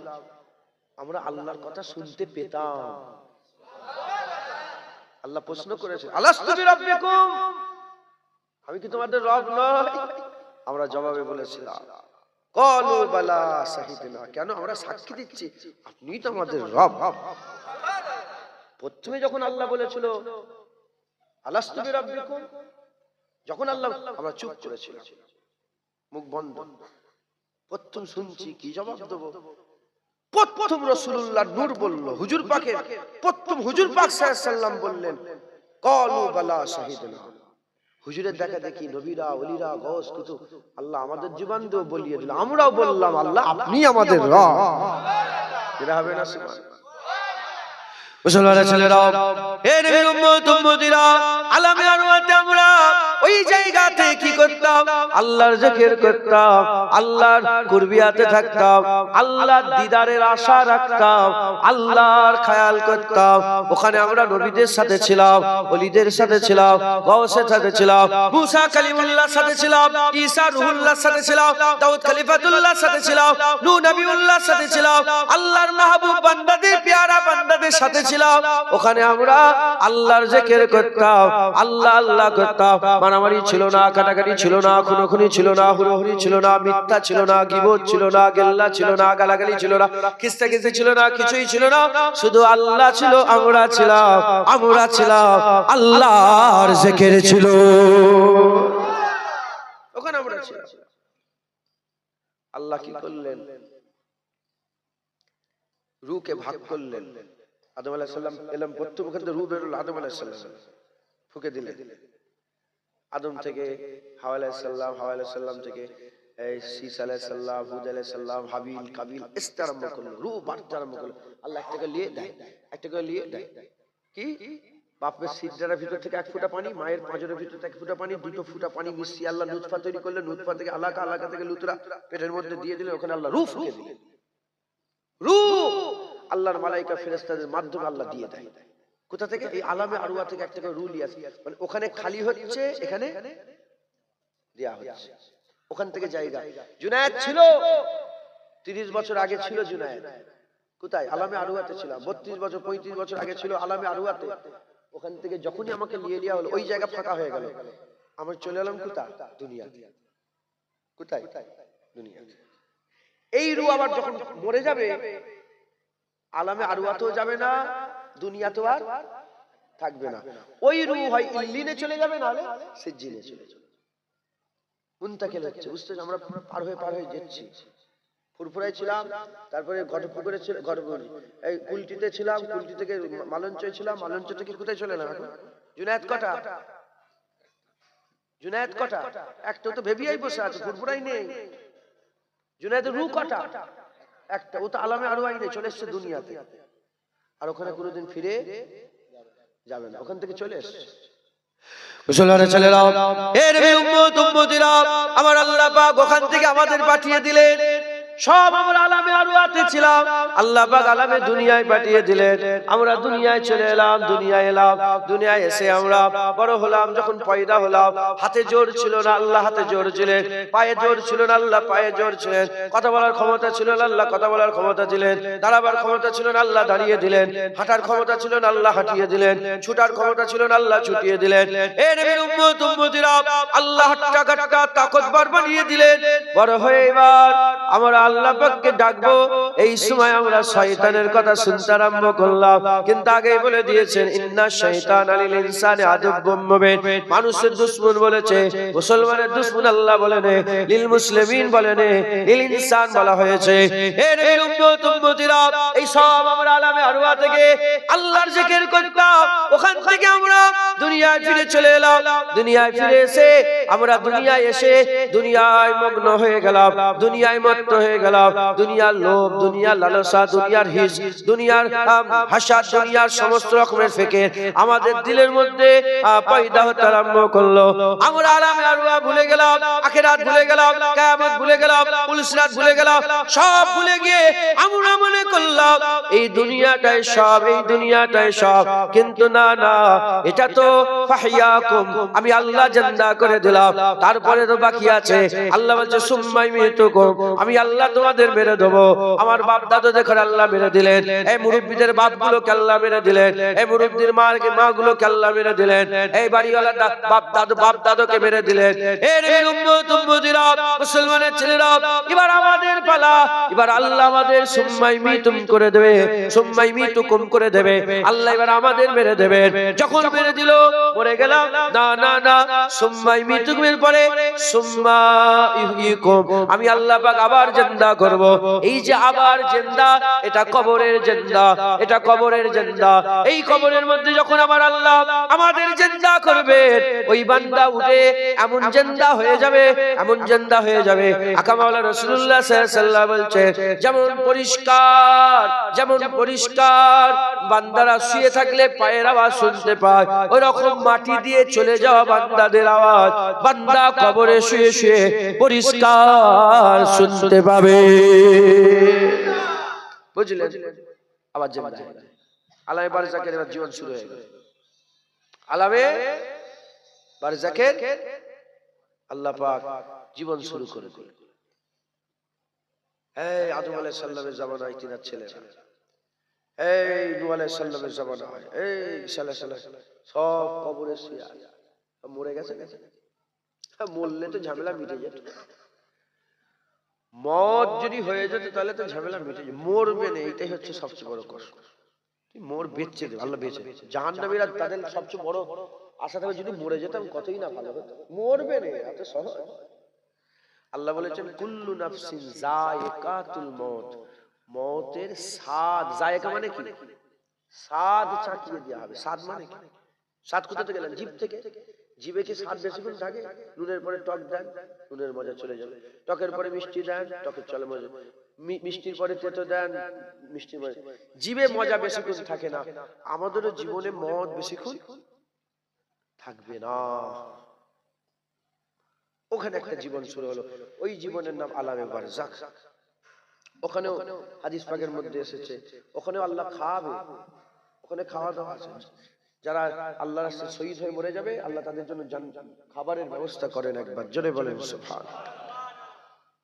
আমরা আল্লাহর কথা শুনতে পেতাম। আল্লাহ প্রশ্ন করেছে, আলাস্তু বিরাব্বিকুম, আমি কি তোমাদের রব নই? আমরা জবাবে বলেছিলাম, ক্বালু বালা শাহিদনা, কেন আমরা সাক্ষী দিচ্ছি আপনিই তো আমাদের রব। প্রথমে যখন আল্লাহ বলেছিল আলাস্তু বিরাব্বিকুম, যখন আল্লাহ, আমরা চুপ করেছিলাম, মুখ বন্ধ। প্রথম শুনছি, কি জবাব দেবো? প্রথম রাসূলুল্লাহ নূর বলল, হুজুর পাকের প্রথম হুজুর পাক সাল্লাল্লাহু আলাইহি ওয়াসাল্লাম বললেন ক্বালু বালা শাহিদনা। হুজুরের দেখা দেখি নবীরা, ওলিরা, গাউস, কুতুব আল্লাহ আমাদের জীবন দিয়ে বলিয়ে দিল, আমরাও বললাম আল্লাহ আপনি আমাদের রব। এটা হবে না সুবহানাল্লাহ? মুসলমানের ছেলেরা, হে নবীর উম্মত উম্মতিরা, আলামে আরওয়াতে আমরা ওই জায়গাতে কি করতাম? আল্লাহর জিকির করতাম, আল্লাহর কুরবিয়াতে থাকতাম, আল্লাহর দিদারের আশা রাখতাম, আল্লাহর খেয়াল করতাম। ওখানে আমরা নবীদের সাথে ছিলাম, ওলিদের সাথে ছিলাম, গাউসের সাথে ছিলাম, মুসা কালিমুল্লাহর সাথে ছিলাম, ঈসা রুহুল্লাহর সাথে ছিলাম, দাউদ খলিফাতুল্লাহর সাথে ছিলাম, নূহ নবীউল্লাহর সাথে ছিলাম, আল্লাহর মাহবুব বান্দাদের, পেয়ারা বান্দাদের সাথে ছিলাম। ওখানে আমরা আল্লাহর জিকির করতাম, আল্লাহ আল্লাহ করতাম। মারামারি ছিল না, কাটাকাটি ছিল না, খুনোখুনি ছিল না, হুড়োহুড়ি ছিল না, মিথ্যা ছিল না, গীবত ছিল না, গেল্লা ছিল না, গালাগালি ছিল না, কিস্তাকিস্তি ছিল না, কিছুই ছিল না। শুধু আল্লাহ ছিল, আমরা ছিলাম, আমরা ছিলাম, আল্লাহর জিকির ছিল। আল্লাহ কি করলেন, রূকে ভাগ করলেন। আদম আলাইহিস সালাম এলাম, প্রথম ওখান থেকে রূহ বেরোলো, আদম আলাইহিস সালাম ফুঁকে দিলেন। আদম থেকে হাওয়া আলাইহিস সালাম, হাওয়া আলাইহিস সালাম থেকে শীস আলাইহিস সালাম, হুদ আলাইহিস সালাম, হাবিল কাবিল ইস্তে আরম্ভ করলো, রূহ বাড়তে আরম্ভ করলো। আল্লাহ একটাকে নিয়ে দেয়, একটাকে নিয়ে দেয়। কি বাপের সিজদার ভিতর থেকে 1 ফোঁটা পানি, মায়ের পাঁজরের ভিতর থেকে 1 ফোঁটা পানি, 2 ফোঁটা পানি মিশিয়ে আল্লাহ নুতফা তৈরি করলেন। নুতফা থেকে আলাকা, আলাকা থেকে লুতরা পেটের মধ্যে দিয়ে দিলেন। ওখানে আল্লাহ রূহ ফুঁকে দিলেন। রূহ আল্লাহর মালাইকা ফেরেশতাদের মাধ্যমে আল্লাহ দিয়ে দেয়। কোথা থেকে? এই আলামে আরওয়া থেকে একটা করে রূহ লিয়াছে, মানে ওখানে খালি হচ্ছে, এখানে দেয়া হচ্ছে। ওখান থেকে জায়গা। জুনায়েদ ছিল 30 বছর আগে ছিল জুনায়েদ। কোথায়? আলামে আরওয়াতে ছিল। 32 বছর 35 বছর আগে ছিল আলামে আরওয়াতে। ওখান থেকে যখনই আমাকে নিয়ে নেওয়া হলো, ওই জায়গা ফাঁকা হয়ে গেল। আমি চলে এলাম কোথায়? দুনিয়াতে। কোথায়? দুনিয়াতে। এই রূহ আবার যখন মরে যাবে, আলামে আরওয়াতেও যাবে না, দুনিয়াতেও আর থাকবে না। ওই রূহ হয় ইল্লিনে চলে যাবে, না হলে সিজ্জিনে চলে যাবে। মুনতাকিল হচ্ছে, বুঝতে? আমরা পার হয়ে যাচ্ছি। ফুরফুরায় ছিলাম, তারপরে ঘটপুকুরে ছিল, এই কুলটিতে ছিলাম, কুলটি থেকে মালঞ্চে ছিলাম, মালঞ্চ থেকে কোথায় চলে এলাম? জুনায়েদ কটা? জুনায়েদ কটা? একটা তো ভেবিয়াই বসে আছে, ফুরফুরাই নেই। জুনায়েদের রূহ কটা? একটা। ও তো আলামে আরওয়াই নেই, চলে এসছে দুনিয়াতে। আর ওখানে কোনোদিন ফিরে যাবে না, ওখান থেকে চলে এসছে। মুসলমানের ছেলেরা, হে নবী উম্মত উম্মতিরা, আমার আল্লাহ পাক ওখান থেকে আমাদের পাঠিয়ে দিলেন। সব আমরা আলামে আরওয়াতে ছিলাম, আল্লাহ পাক আলামে দুনিয়ায় পাঠিয়ে দিলেন। আমরা দুনিয়ায় চলে এলাম, দুনিয়ায় এলাম। দুনিয়ায় এসে আমরা বড় হলাম। যখন পয়দা হলাম, হাতে জোর ছিল না, আল্লাহ হাতে জোর ছিলেন। পায়ে জোর ছিল না, আল্লাহ পায়ে জোর ছিলেন। কথা বলার ক্ষমতা ছিল না, আল্লাহ কথা বলার ক্ষমতা দিলেন। দাঁড়াবার ক্ষমতা ছিল না, আল্লাহ দাঁড়িয়ে দিলেন। হাঁটার ক্ষমতা ছিল না, আল্লাহ হাঁটিয়ে দিলেন। ছুটার ক্ষমতা ছিল না, আল্লাহ ছুটিয়ে দিলেন। এ নবীর উম্মত উম্মতিরা, আল্লাহ হাট্টা তাকতবার বানিয়ে দিলেন। বড় হয়ে এবার আমরা আল্লাহ পাককে ডাকবো। এই সময় আমরা শয়তানের কথা শুনতে আরম্ভ করলাম। কিন্তু আগেই বলে দিয়েছেন, ইন্না শাইতানা লিল ইনসানি আদুব্বুম মুবিন। মানুষের দুশমন বলেছে, মুসলমানের দুশমন আল্লাহ বলেন, লিল মুসলিমিন বলেন, লিল ইনসান বলা হয়েছে। হে নবীর উম্মত উম্মতিরা, এই সব আমরা আলামে আরওয়া থেকে আল্লাহর জিকির করতাম। ওখান থেকে আমরা দুনিয়ায় ফিরে চলে এলাম। দুনিয়ায় ফিরে এসে আমরা দুনিয়ায় এসে দুনিয়ায় মগ্ন হয়ে গেলাম, দুনিয়ায় মত্ত হয়ে গেলাম। দুনিয়ার লোভ, দুনিয়ার লালসা, দুনিয়ার হিস, দুনিয়ার হাসাদ, দুনিয়ার সমস্ত রকমের ফিকির আমাদের দিলের মধ্যে পয়দা হতে আরম্ভ করলো। আমরা আলামে আরওয়া ভুলে গেলাম, আখিরাত ভুলে গেলাম, কিয়ামত ভুলে গেলাম, পুলিশরাত ভুলে গেলাম। সব ভুলে গিয়ে আমরা মনে করলাম এই দুনিয়াটাই সব, এই দুনিয়াটাই সব। কিন্তু না না, এটা তো ফাহিয়াকুম, আমি আল্লাহ জিন্দা করে দিলাম। তারপরে তো বাকি আছে। আল্লাহ বলছে সুম্মা ইমিতুকুম, আমি আল্লাহ তোমাদের মেরে দেবো। আমার বাপ দাদু দেখেন আল্লাহ মেরে দিলেন। এই মুরব্বিদের বাপগুলোকে আল্লাহ মেরে দিলেন। এই মুরব্বির মাগুলোকে আল্লাহ মেরে দিলেন। এই বাড়িওয়ালার বাপ দাদুকে মেরে দিলেন। এর উম্মত উম্মতিরা, মুসলমানের ছেলেরা, এবার আমাদের পালা। এবার আল্লাহ আমাদের সুম্মা ইমিতুম করে দেবে, সুম্মা ইমিতুকুম করে দেবে। আল্লাহ এবার আমাদের মেরে দেবেন। যখন মেরে দিল, মরে গেলাম। না না না, সুম্মা ইমিতুকুমের পরে সুম্মা ইহয়িকুম, আমি আল্লাহ পাক আবার জিন্দা করব। এই যে আবার জিন্দা, এটা কবরের জিন্দা, এটা কবরের জিন্দা। এই কবরের মধ্যে যখন আমার আল্লাহ আমাদের জিন্দা করবে, ওই বান্দা উঠে এমন জিন্দা হয়ে যাবে, এমন জিন্দা হয়ে যাবে। আকা মাওলানা রাসূলুল্লাহ সাল্লাল্লাহু আলাইহি ওয়াসাল্লাম বলছেন, যেমন পরিষ্কার, যেমন পরিষ্কার বান্দারা শুয়ে থাকলে পায়ের আওয়াজ শুনতে পায়, ওই রকম মাটি দিয়ে চলে যাওয়া বান্দাদের আওয়াজ বান্দা কবরে শুয়ে শুয়ে পরিষ্কার শুনতে পাবে। বুঝলেন? আবার জিন্দা আলামে বারজাকের এবার জীবন শুরু হয়ে গেল। আলামে বারজাকের আল্লাহ পাক জীবন শুরু করে দিলেন। এই আদম আলাইহিস সালামের জামানায় তিনার ছেলেরা, এই নূহ আলাইহিস সালামের জামানায়, এই ঈসা আলাইহিস সালাম সব কবরে শুয়ে আছে। মরে গেছে, মরলে তো ঝামেলা মিটে যেত। মত যদি হয়ে যেত তাহলে তো ঝামেলা মিটে যেত। মরবে না, এটাই হচ্ছে সবচেয়ে বড় কষ্ট। মোর বেঁচে দেবে, আল্লাহ বেঁচে। জাহান্নামীরা তাদের সবচেয়ে বড় আশা থাকবে যদি মরে যেতাম কতই না ভালো হতো। মরবে না, এত সহজ। আল্লাহ বলেছেন কুল্লু নাফসিন যায়িকাতুল মউত, মউতের স্বাদ, যায়িকা মানে কি, স্বাদ চাখিয়ে দেওয়া হবে। স্বাদ মানে কি? স্বাদ কোথা থেকে এলেন? জিভ থেকে। জিভে কি স্বাদ বেশিক্ষণ থাকে? নুনের পরে টক দেন, নুনের মজা চলে যাবে। টকের পরে মিষ্টি দেন, টকের চলে মজা। মিষ্টির পরে তেতো দেন, মিষ্টির মজা। জিভে মজা বেশিক্ষণ থাকে না। আমাদেরও জীবনে মদ বেশিক্ষণ থাকবে না। ওখানে একটা জীবন শুরু হলো, ওই জীবনের নাম আলামে বারজাখ। ওখানেও হাদিস পাকের মধ্যে এসেছে, ওখানেও আল্লাহ খাওয়াবে, ওখানে খাওয়া দাওয়া আছে। যারা আল্লাহর রাস্তায় শহীদ হয়ে মরে যাবে, আল্লাহ তাদের জন্য খাবারের ব্যবস্থা করেন। একবার জোরে বলেন সুবহানাল্লাহ।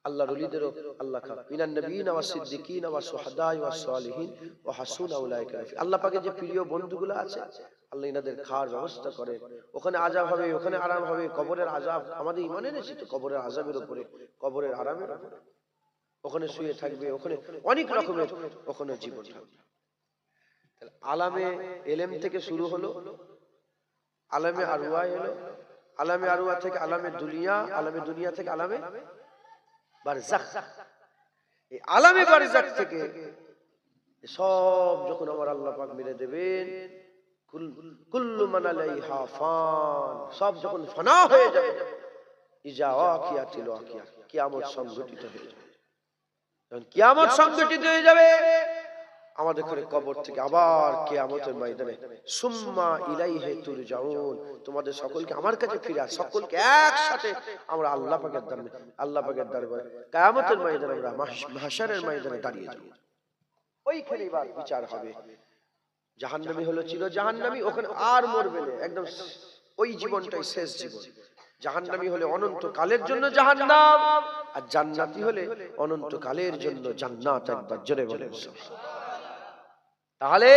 আল্লাহর ওলিদেরও আল্লাহ খাওয়াবে। মিনান নবিয়িনা ওয়াস সিদ্দিকিনা ওয়াস শুহাদা ওয়াস সালিহিন ওয়া হাসুনা উলাইকা রাফিক। আল্লাহ পাকের যে প্রিয় বন্ধুগুলো আছে, আল্লাহ ইনাদের খাওয়ার ব্যবস্থা করেন। ওখানে আযাব হবে, ওখানে আরাম হবে। কবরের আযাব আমাদের ঈমানে নেই তো, কবরের আযাবের উপরে, কবরের আরামের উপরে। ওখানে শুয়ে থাকবে, ওখানে অনেক রকমের ওখানে জীবন থাকবে। আলামে এলেম থেকে শুরু হলো, আলামে আরওয়া এলো, আলামে আরওয়া থেকে আলামে দুনিয়া, আলামে দুনিয়া থেকে আলামে বারজাখ। এই আলামে বারজাখ থেকে সব যখন আমার আল্লাহ পাক মেরে দেবেন, কুল্লু মান আলাইহা ফান, সব যখন ফানা হয়ে যাবে, ইজা ওয়াকিয়াতিল ওয়াকিয়া, কিয়ামত সংঘটিত হয়ে যাবে। যখন কিয়ামত সংঘটিত হয়ে যাবে, আমাদের ঘরে কবর থেকে আবার কিয়ামতের ময়দানে সুম্মা ইলাইহি তুরজাউন, তোমাদের সকলকে আমার কাছে ফিরে আস, সকলকে একসাথে আমরা আল্লাহ পাকের দরবারে কিয়ামতের ময়দানে, আমরা মাহশারের ময়দানে দাঁড়িয়ে যাব। ওইখানে এবার বিচার হবে। জাহান্নামী হলো ছিল জাহান্নামী, ওখানে আর মরবে না, একদম ওই জীবনটাই শেষ জীবন। জাহান্নামী হলে অনন্ত কালের জন্য জাহান্নাম, আর জান্নাতি হলে অনন্ত কালের জন্য জান্নাত। একবার জোরে বলেন সুবহানাল্লাহ। তাহলে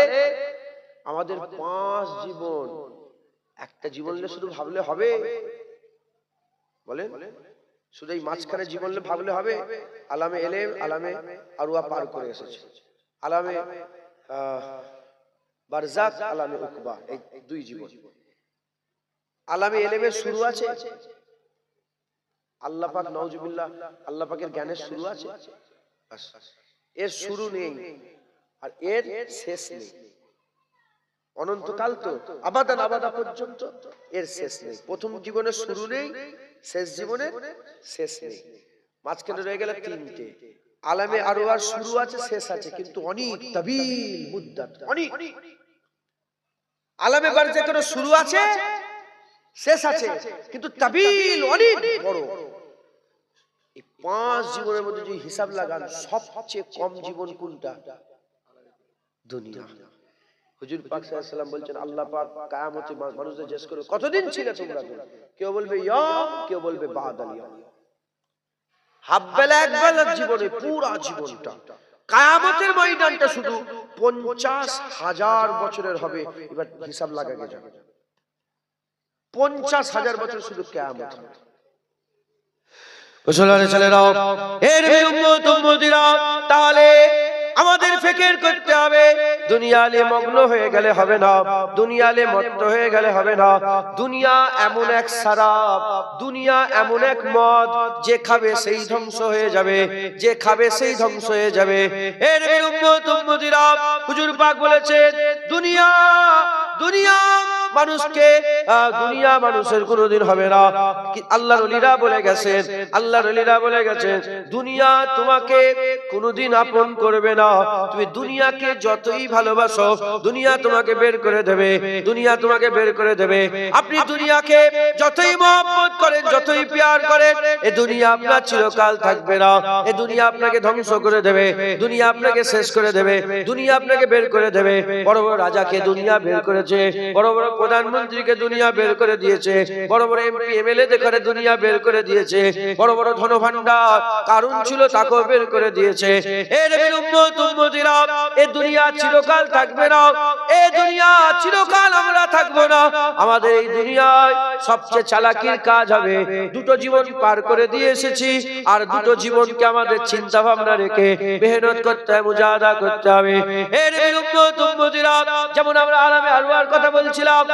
আমাদের 5 জীবন, একটা জীবন শুধু ভাবলে হবে? বলেন, শুধু এই মাঝখানে জীবন ভাবলে হবে? আলামে এলেম, আলামে আরওয়া পার করে এসেছে, আলামে বারজাখ, আলামে উকবা, এই 2 জীবন। আলামে এলেমের শুরু আছে, আল্লাহ পাক নাউজুবিল্লাহ, আল্লাহ পাকের জ্ঞানের শুরু আছে, এর শুরু নেই আর এর শেষ নেই। অনন্তকাল তো, আবাদান আবাদা পর্যন্ত এর শেষ নেই। প্রথম জীবনের শুরু নেই, শেষ জীবনের শেষ নেই। মাঝখানে রয়ে গেল 3টে। আলামে আরওয়ার শুরু আছে, শেষ আছে, কিন্তু অনেক তাবিল মুদ্দাত, অনেক। আলামে বারজাখের শুরু আছে, শেষ আছে, কিন্তু তাবিল অনেক বড়। এই 5 জীবনের মধ্যে যদি হিসাব লাগান, সবচেয়ে কম জীবন কোনটা? দুনিয়া। হুজুর পাক সাল্লাল্লাহু আলাইহি ওয়াসাল্লাম বলছেন, আল্লাহ পাক কিয়ামতে মানুষদের জিজ্ঞেস করে, কতদিন ছিলে তোমরা? কেউ বলবে ইয়াম, কেউ বলবে বাদাল ইয়াম। হাফ বেলা, এক বেলার জীবনে পুরো জীবনটা, কিয়ামতের ময়দানটা শুধু 50,000 বছরের হবে। এবার হিসাব লাগাকে যাবে, 50,000 বছর শুধু কিয়ামত হবে। মুসলমানের ছেলেরাও, এর উম্মত উম্মতিরা, তাহলে আমাদের ফিকির করতে হবে। দুনিয়ালে মগ্ন হয়ে গেলে হবে না, দুনিয়ালে মত্ত হয়ে গেলে হবে না। দুনিয়া এমন এক শরাব, দুনিয়া এমন এক মদ, যে খাবে সেই ধ্বংস হয়ে যাবে, যে খাবে সেই ধ্বংস হয়ে যাবে। এর উম্মত উম্মতিরা, হুজুর পাক বলেছেন, দুনিয়া দুনিয়া মানুষকে, দুনিয়া মানুষের কোনোদিন হবে না। আল্লাহর ওলিরা বলে গেছেন, আল্লাহর ওলিরা বলে গেছেন, দুনিয়া তোমাকে কোনোদিন আপন করবে না। তুমি দুনিয়াকে যতই ভালোবাসো, দুনিয়া তোমাকে বের করে দেবে, দুনিয়া তোমাকে বের করে দেবে। আপনি দুনিয়াকে যতই মহব্বত করেন, যতই প্যার করেন, এই দুনিয়া আপনার চিরকাল থাকবে না। এই দুনিয়া আপনাকে ধ্বংস করে দেবে, দুনিয়া আপনাকে শেষ করে দেবে, দুনিয়া আপনাকে বের করে দেবে। বড় বড় রাজাকে দুনিয়া বের করেছে, বড় বড় প্রধানমন্ত্রীকে দুনিয়া বের করে দিয়েছে, বড় বড় এমপি এমএলএ করে দুনিয়া বের করে দিয়েছে, বড় বড় ধনভাণ্ডার কারণ ছিল তাকেও বের করে দিয়েছে। এর উম্মত উম্মতিরা, এই দুনিয়া চিরকাল থাকবে না, এই দুনিয়া চিরকাল আমরা থাকবো না। আমাদের এই দুনিয়ায় সবচেয়ে চালাকির কাজ হবে, 2টো জীবন পার করে দিয়ে এসেছি, আর 2টো জীবনকে আমাদের চিন্তা ভাবনা রেখে মেহনত করতে হবে, মুজাহাদা করতে হবে। এর উম্মত উম্মতিরা, যেমন আমরা আলামে আরওয়ার কথা বলছিলাম,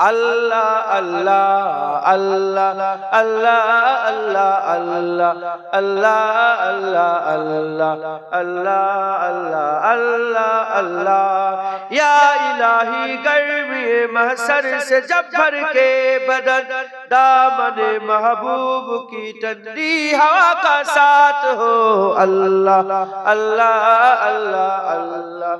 আল্লাহ আল্লাহ আল্লাহ আল্লাহ আল্লাহ আল্লাহ আল্লাহ আল্লাহ আল্লাহ আল্লাহ আল্লাহ আল্লাহ আল্লাহ या इलाही गर्मी महसर से जब भर के बदन दामन महबूब की ठंडी हवा का साथ हो अल्लाह अल्लाह अल्लाह अल्लाह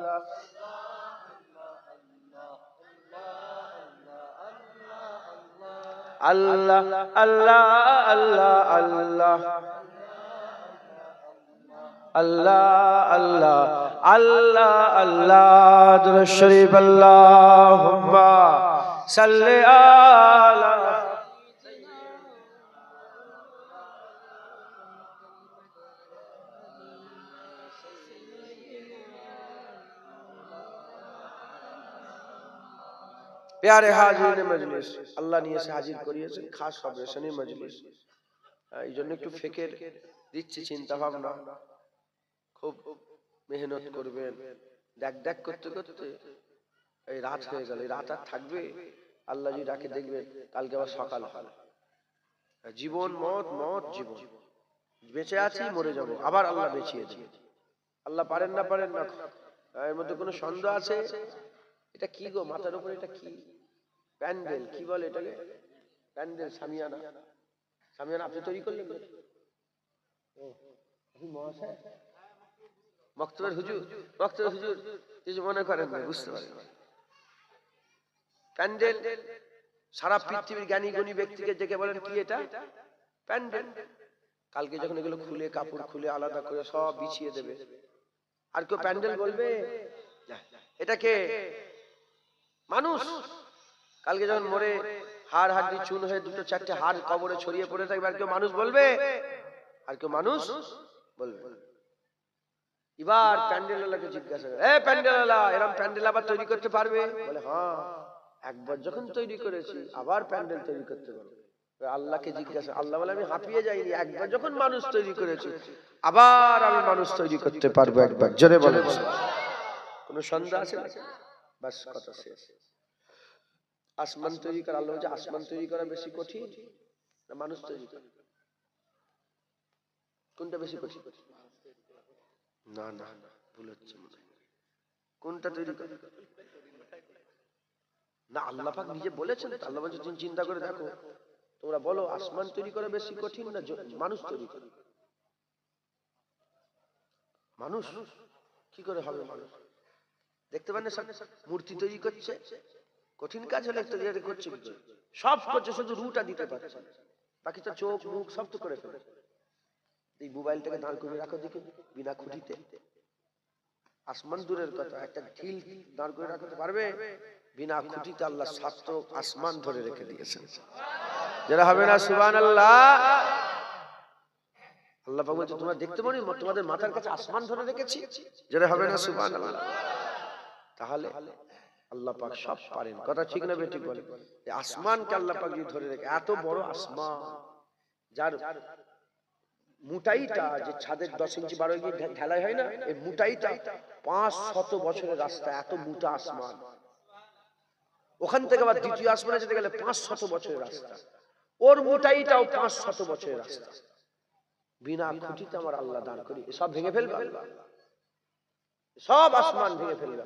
अल्लाह अल्लाह अल्लाह अल्लाह अल्लाह अल्लाह अल्लाह अल्लाह दुरूद शरीफ अल्लाहुम्मा सल्ली अला प्यारे हाजिर मजलिस अल्लाह নিয়ে এসে হাজির করিয়েছেন খাস অপারেশনের মজলিস এই জন্য একটু ফিকির দিচ্ছি চিন্তা ভাবনা খুব মেহনত করবেন দেখ দেখ করতে করতে এই রাত হয়ে গেল এই রাত আর থাকবে আল্লাহ যদি ডাকে দেখবেন কালকে আবার সকাল হবে জীবন মত মত জীবন বেঁচে আছি মরে যাব আবার আল্লাহ বেঁচিয়ে দিবে আল্লাহ পারেন না এর মধ্যে কোনো সন্দেহ আছে এটা কি গো মাথার উপরে এটা কি প্যান্ডেল কি বলে এটাকে প্যান্ডেল সামিয়ানা সামিয়ানা আপনি তৈরি করলেন ও আপনি মহাশয় মক্তবের হুজুর কিছু মনে করেন না বুঝতে পারেন প্যান্ডেল সারা পৃথিবীর জ্ঞানী গুণী ব্যক্তিকে ডেকে বলেন কি এটা প্যান্ডেল কালকে যখন এগুলো খুলে কাপড় খুলে আলাদা করে সব বিছিয়ে দেবে আর কেউ প্যান্ডেল বলবে এটাকে মানুষ কালকে যখন মরে হাড় হাড্ডি চুন হয়ে দুটো চারটে হাড় কবরে ছড়িয়ে পড়ে থাকবে আর কেউ মানুষ বলবে আর কেউ মানুষ বলবে এবার প্যান্ডেলওয়ালাকে জিজ্ঞাসা করে এ প্যান্ডেলওয়ালা এরকম প্যান্ডেল আবার তৈরি করতে পারবে বলে হ্যাঁ একবার যখন তৈরি করেছি আবার প্যান্ডেল তৈরি করতে পারবে আল্লাহকে জিজ্ঞাসা আল্লাহ বলে আমি হাঁপিয়ে যাইনি একবার যখন মানুষ তৈরি করেছি আবার আমি মানুষ তৈরি করতে পারবো একবার জোরে বলে কোনো সন্দেহ আছে বাস কথা শেষ আসমান তৈরি করা আল্লাহ বলছে আসমান তৈরি করা বেশি কঠিন না মানুষ তৈরি করা কোনটা বেশি কঠিন না না ভুল হচ্ছে কোনটা তৈরি করা না আল্লাহ পাক নিজে বলেছেন আল্লাহ বলছে তুমি চিন্তা করে দেখো তোমরা বলো আসমান তৈরি করা বেশি কঠিন না মানুষ তৈরি করা মানুষ কি করে হবে মানুষ দেখতে পান না মূর্তি তৈরি করছে কঠিন কাজ হলে তৈরি করছে সব করছে শুধু রুটা দিতে পারছে বাকি তো চোখ মুখ সব তো করে ফেলে এই মোবাইলটাকে দাঁড় করে রাখো দেখি বিনা খুঁটিতে আসমান দূরের কথা একটা ঢিল দাঁড় করে রাখতে পারবে বিনা খুঁটিতে আল্লাহ সাত আসমান ধরে রেখে দিয়েছেন যারা হবে না সুবহানাল্লাহ আল্লাহ পাক বলছে তোমরা দেখতে পারো তোমাদের মাথার কাছে আসমান ধরে রেখেছি যারা হবে না সুবহানাল্লাহ তাহলে আল্লাহ পাক সব পারেন কথা ঠিক না বেঠিক বলে এই আসমানকে আল্লাহ পাক যদি ধরে রেখে এত বড় আসমান যার মুটাইটা যে ছাদের 10 ইঞ্চি 12 ইঞ্চি ঢালাই হয় না এই মুটাইটা 500 বছরের রাস্তা এত মোটা আসমান ওখান থেকে আবার দ্বিতীয় আসমানে যেতে গেলে 500 বছরের রাস্তা ওর মুটাইটাও 500 বছরের রাস্তা বিনা খুঁটিতে আমার আল্লাহ দান করি সব ভেঙে ফেলবে সব আসমান ভেঙে ফেলবে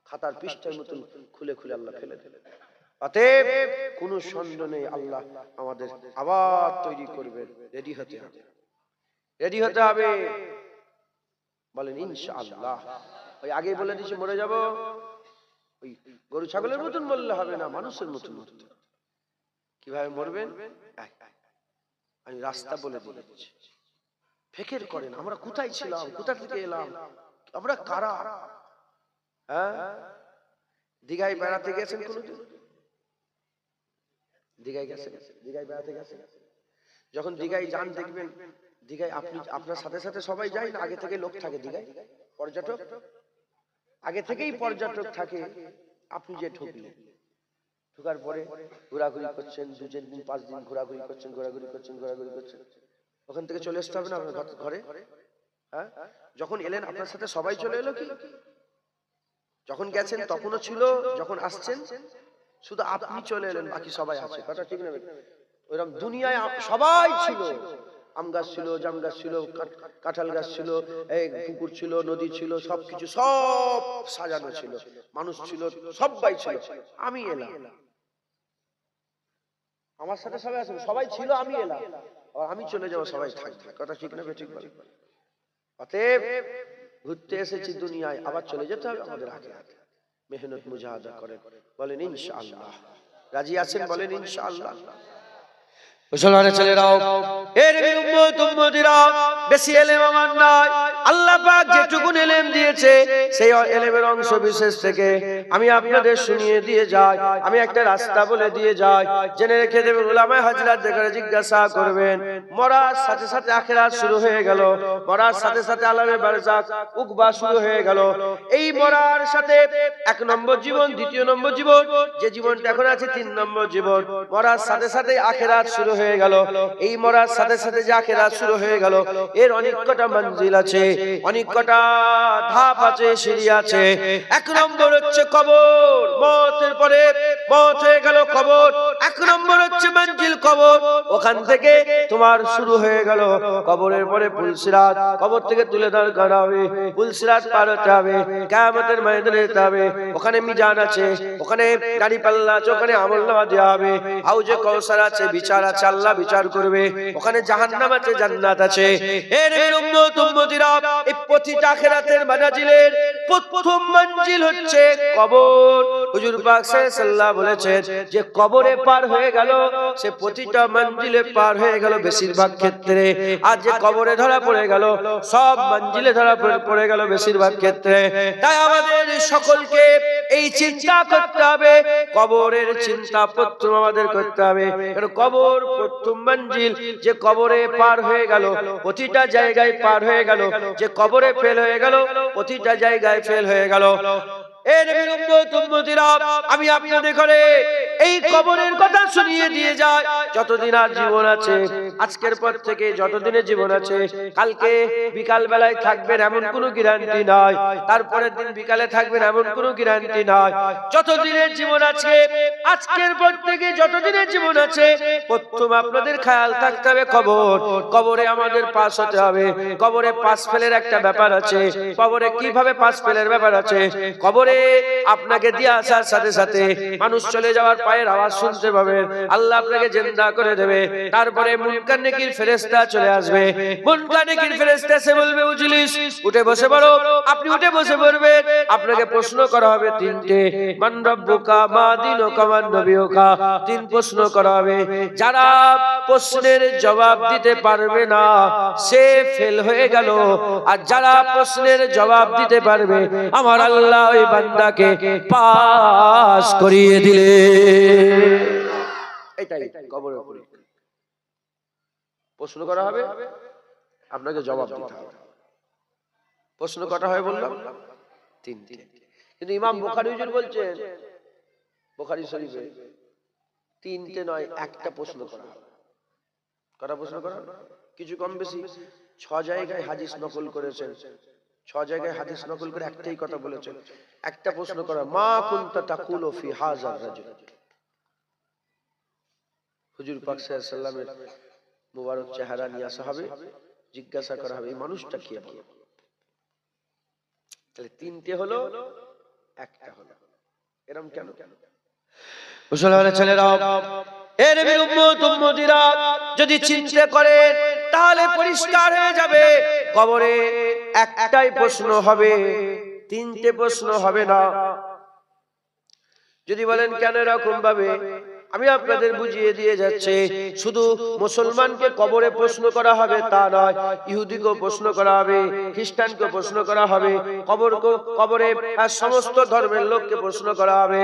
খাতার পৃষ্ঠার মতন খুলে খুলে আল্লাহ ফেলে দেবে অতএব কোনো সন্দেহ নেই আল্লাহ আমাদের আবার তৈরি করবেন রেডি হতে হবে বলেন ইনশাআল্লাহ ওই আগেই বলে দিয়েছি মরে যাব ওই গরু ছাগলের মতন বললে হবে না মানুষের মতন মরতে কিভাবে মরবেন আমি রাস্তা বলে দিচ্ছি ফিকির করেন আমরা কোথায় ছিলাম কোথা থেকে এলাম আমরা কারা হ্যাঁ দীঘায় বেড়াতে গেছেন কোনদিন দীঘায় বেড়াতে গেছেন যখন দীঘায় যান দেখবেন দীঘায় আপনি আপনার সাথে সাথে সবাই যায় না আগে থেকে লোক থাকে দীঘায় পর্যটক আগে থেকেই পর্যটক থাকে আপনি যে ঢুকলেন ঢোকার পরে ঘোরাঘুরি করছেন 2-4 দিন 5 দিন ঘোরাঘুরি করছেন ওখান থেকে চলে আসতে হবে না আপনার ঘরে হ্যাঁ যখন এলেন আপনার সাথে সবাই চলে এলো কি যখন গেছেন তখনও ছিল যখন আসছেন শুধু আপনি চলে এলেন, বাকি সবাই আছে। কথা ঠিক না? ওইরকম দুনিয়ায় সবাই ছিল, আম গাছ ছিল, জাম গাছ ছিল, কাঁঠাল গাছ ছিল, এই পুকুর ছিল, নদী ছিল, সবকিছু সব সাজানো ছিল, মানুষ ছিল, সবাই ছিল। আমি এলাম, আমার সাথে সবাই আছে, সবাই ছিল, আমি এলাম, আর আমি চলে যাবো, সবাই থাকবে। কথা ঠিক না? ঠিক বলে। অতএব ঘুরতে এসেছি দুনিয়ায়, আবার চলে যেতে হবে আমাদের আখিরাতে। মেহনত মুজাহাদা করেন, বলেন ইনশাআল্লাহ। রাজি আছেন? বলেন ইনশাআল্লাহ। মুসলমানের ছেলেরাও, এর উম্মত উম্মতিরা, বেশি ইলম আমার নাই। আল্লাহ পাক যেটুকু ইলম দিয়েছে সেই ইলমের অংশ বিশেষ থেকে আমি আপনাদের শুনিয়ে দিয়ে যাই। আমি একটা রাস্তা বলে দিয়ে যাই, জেনে রেখে দেবেন। উলামায়ে হযরত দেখে জিজ্ঞাসা করবেন, মরার সাথে সাথে আখিরাত শুরু হয়ে গেল, মরার সাথে সাথে আলামে বারজাক উকবা শুরু হয়ে গেল। এই মরার সাথে এক নম্বর জীবন, দ্বিতীয় নম্বর জীবন, যে জীবনটা এখন আছে 3 নম্বর জীবন, মরার সাথে সাথে আখিরাত শুরু হয়ে গেল। এই মরার সাথে সাথে যে আখিরাত শুরু হয়ে গেল, এর অনেক কটা মঞ্জিল আছে, অনেক কটা ধাপ আছে, সিঁড়ি আছে। এক নম্বর হচ্ছে কবর, মওতের পরে মওত হয়ে গেল কবর, এক নম্বর হচ্ছে মঞ্জিল কবর। ওখান থেকে তোমার শুরু হয়ে গেল কবরের পরে পুলসিরাত, কবর থেকে তুলে করা হবে, পুলসিরাত পার হতে হবে, কিয়ামতের ময়দানে যেতে হবে। ওখানে মিজান আছে, ওখানে গাড়ি পাল্লা আছে, ওখানে আমলনামা দেওয়া হবে, হাউজে কাউসার আছে, বিচার আছে, আল্লাহ বিচার করবে। ওখানে জাহান্নাম আছে, জান্নাত আছে। এর উম্মত উম্মতিরা, এই প্রতিটা আখিরাতের মানাজিলের প্রথম মঞ্জিল হচ্ছে কবর। হুজুর পাক সাল্লাল্লাহু বলেছেন যে কবরে পার হয়ে গেল, সে প্রতিটা মঞ্জিলে পার হয়ে গেল বেশিরভাগ ক্ষেত্রে। আর যে কবরে ধরা পড়ে গেল, সব মঞ্জিলে ধরা পড়ে গেল বেশিরভাগ ক্ষেত্রে। তাই আমাদের সকলকে এই চিন্তা করতে হবে, কবরের চিন্তা প্রথম আমাদের করতে হবে। কারণ কবর প্রথম মঞ্জিল, যে কবরে পার হয়ে গেল প্রতিটা জায়গায় পার হয়ে গেল, যে কবরে ফেল হয়ে গেল প্রতিটা জায়গায় ফেল হয়ে গেল। এর উম্মত উম্মতিরা, আমি আপনাদের করে এই কবরের কথা শুনিয়ে দিয়ে যায়। যতদিন আর জীবন আছে, আজকের পর থেকে যতদিনের জীবন আছে, কালকে বিকাল বেলায় থাকবেন এমন কোনো গ্যারান্টি নাই, তারপরের দিন বিকালে থাকবেন এমন কোনো গ্যারান্টি নাই। যতদিনের জীবন আছে, আজকের পর থেকে যতদিনের জীবন আছে, প্রথম আপনাদের খেয়াল থাকতে হবে কবর। কবরে আমাদের পাস হতে হবে। কবরে পাস ফেলের একটা ব্যাপার আছে। কবরে কিভাবে পাস ফেলের ব্যাপার আছে? কবরে আপনাকে দিয়ে আসার সাথে সাথে মানুষ চলে যাওয়ার পায়ের আওয়াজ শুনতে পাবেন, আল্লাহ আপনাকে জিন্দা করে দেবে। তারপরে মুনকার নেকির ফেরেশতা চলে আসবে। মুনকার নেকির ফেরেশতা এসে বলবে, উজলিস, উঠে বসে পড়ো। আপনি উঠে বসে পড়বেন। আপনাকে প্রশ্ন করা হবে তিনটে, মান রাব্বুকা, মা দীনুকা, মান নবিয়ুকা। 3 প্রশ্ন করা হবে। যারা প্রশ্নের জবাব দিতে পারবে না সে ফেল হয়ে গেল, আর যারা প্রশ্নের জবাব দিতে পারবে আমার আল্লাহ ওই বান্দাকে পাস করিয়ে দিলে। এটাই কবরের পরীক্ষা। প্রশ্ন করা হবে, আপনাকে জবাব দিতে হবে। প্রশ্ন করা হয় বললাম 3টে, কিন্তু ইমাম বুখারী হুজুর বলছেন বুখারী শরীফে 3টে নয়, একটা প্রশ্ন করা হবে। কটা প্রশ্ন করা? কিছু কম বেশি 6 জায়গায় হাদিস নকল করেছেন, 6 জায়গায় হাদিস নকল করে একটাই কথা বলেছেন। একটা প্রশ্ন করা, মা কুনতা তাকুলু ফি হাযার রাজুল। হুজুর পাক সাল্লাল্লাহু আলাইহি ওয়াসাল্লামের মুবারক চেহারা নিয়ে আসা হবে, জিজ্ঞাসা করা হবে এই মানুষটা কে। তাহলে 3টে হলো, একটা হলো। এরকম কেন? মুসলমানের ছেলেরা, এর উম্মত উম্মতিরা যদি চিন্তা করেন তাহলে পরিষ্কার হয়ে যাবে। কবরে একটাই প্রশ্ন হবে, 3টে প্রশ্ন হবে না। যদি বলেন কেন এরকম ভাবে, আমি আপনাদের বুঝিয়ে দিয়ে যাচ্ছি। শুধু মুসলমানকে কবরে প্রশ্ন করা হবে তা নয়, ইহুদিকেও প্রশ্ন করা হবে, খ্রিস্টানকে প্রশ্ন করা হবে, কবরে সমস্ত ধর্মের লোককে প্রশ্ন করা হবে।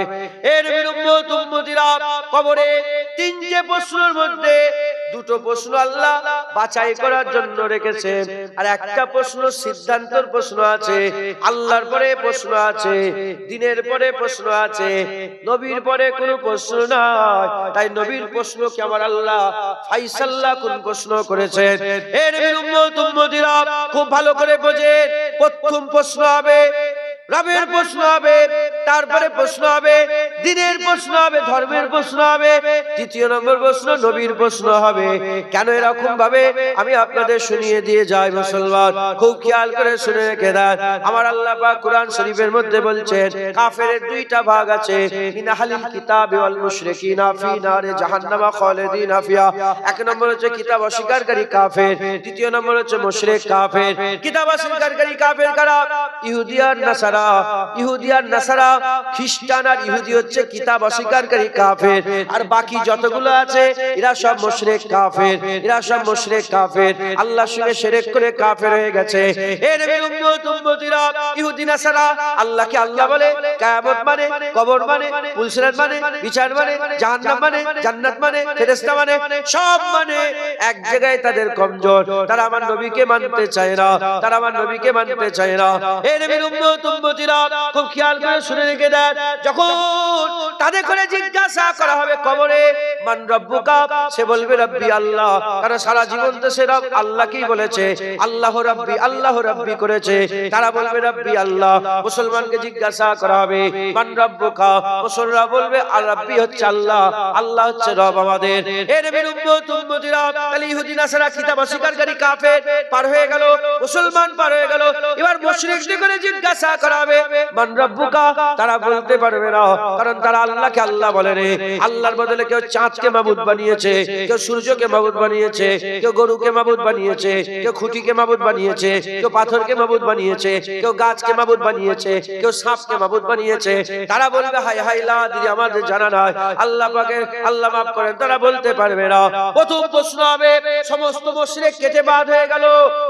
এর উম্মত উম্মতিরা, কবরে 3টে প্রশ্নের মধ্যে 2টো প্রশ্ন আল্লাহ বাছাই করার জন্য রেখেছেন, আর একটা প্রশ্ন সিদ্ধান্তের প্রশ্ন আছে। আল্লাহর পরে প্রশ্ন আছে, দ্বীনের পরে প্রশ্ন আছে, নবীর পরে কোনো প্রশ্ন নাই। তাই নবীর প্রশ্নকে আমার আল্লাহ ফায়সালা কোন প্রশ্ন করেছেন। এর উম্মত উম্মতিরা খুব ভালো করে বোঝেন। প্রথম প্রশ্ন হবে রবের প্রশ্ন হবে, তারপরে প্রশ্ন হবে দিনের প্রশ্ন হবে, ধর্মের প্রশ্ন হবে, তৃতীয় নম্বর প্রশ্ন নবীর প্রশ্ন হবে। কেন এরকম ভাবে আমি আপনাদের শুনিয়ে দিয়ে যাই মুসলমান, খুব খেয়াল করে শুনে রেখে দেন। আমার আল্লাহ পাক কোরআন শরীফের মধ্যে বলছেন কাফেরের দুইটা ভাগ আছে, ইনহালিল কিতাব ওয়াল মুশরিকিনা ফি নারে জাহান্নামা খালিদিনা ফিহা। এক নম্বর হচ্ছে কিতাব অস্বীকারী কাফের, দ্বিতীয় নম্বর হচ্ছে মুশরিক কাফের। কিতাব অস্বীকারী কাফের কারা? ইহুদি আর নাসারা। ইহুদি আর নাসারা, খ্রিস্টান আর ইহুদি হচ্ছে কিতাব অস্বীকারী কাফের, আর বাকি যতগুলো আছে এরা সব মুশরিক কাফের, এরা সব মুশরিক কাফের, আল্লাহর সঙ্গে শিরক করে কাফের হয়ে গেছে। এ নবীর উম্মত উম্মতিরা ইহুদি নাসারা আল্লাহকে আল্লাহ বলে, কিয়ামত মানে, কবর মানে, পুলসিরাত মানে, বিচার মানে, জাহান্নাম মানে, জান্নাত মানে, ফেরেশতা মানে, সব মানে। এক জায়গায় তাদের কমজোর, তারা আমার নবীকে মানতে চায় না, তারা আমার নবীকে মানতে চায় না। এ নবীর উম্মত উম্মতিরা খুব খেয়াল করে শুনে রেখে দেন, যখন তাদের করে জিজ্ঞাসা করা হবে কবরে মান রব্বুকা, সে বলবে রব্বি আল্লাহ। কারণ সারা জীবন তো সে রব আল্লাহকেই বলেছে, আল্লাহ রাব্বি আল্লাহ রাব্বি করেছে, তারা বলবে রব্বি আল্লাহ। মুসলমানকে জিজ্ঞাসা করা হবে মান রব্বুকা, মুসলমান বলবে আর রব্বি হচ্ছে আল্লাহ, আল্লাহ হচ্ছে রব আমাদের। এ নবীর উম্মত উম্মতিরা তাহলে ইহুদি নাসারা কিতাব অস্বীকারী কাফের পার হয়ে গেল, মুসলমান পার হয়ে গেল। এবার মুশরিকদের করে জিজ্ঞাসা করা হবে মান রব্বুকা, তারা বলতে পারবে না, কারণ তারা আল্লাহকে আল্লাহ বলে রে। আল্লাহর বদলে কেউ চাঁদকে মাবুদ বানিয়েছে, কেউ সূর্যকে মাবুদ বানিয়েছে, কেউ গরুকে মাবুদ বানিয়েছে, কেউ খুঁটিকে মাবুদ বানিয়েছে, কেউ পাথরকে মাবুদ বানিয়েছে, কেউ গাছকে মাবুদ বানিয়েছে, কেউ সাপকে মাবুদ বানিয়েছে। তারা বলবে হায় হায় লা দিদি আমাদের জানা নাই, আল্লাহ পাকের আল্লাহ মাফ করেন, তারা বলতে পারবে না। প্রথম প্রশ্ন হবে সমস্ত মুশরিক কেটে বাদ হয়ে গেল,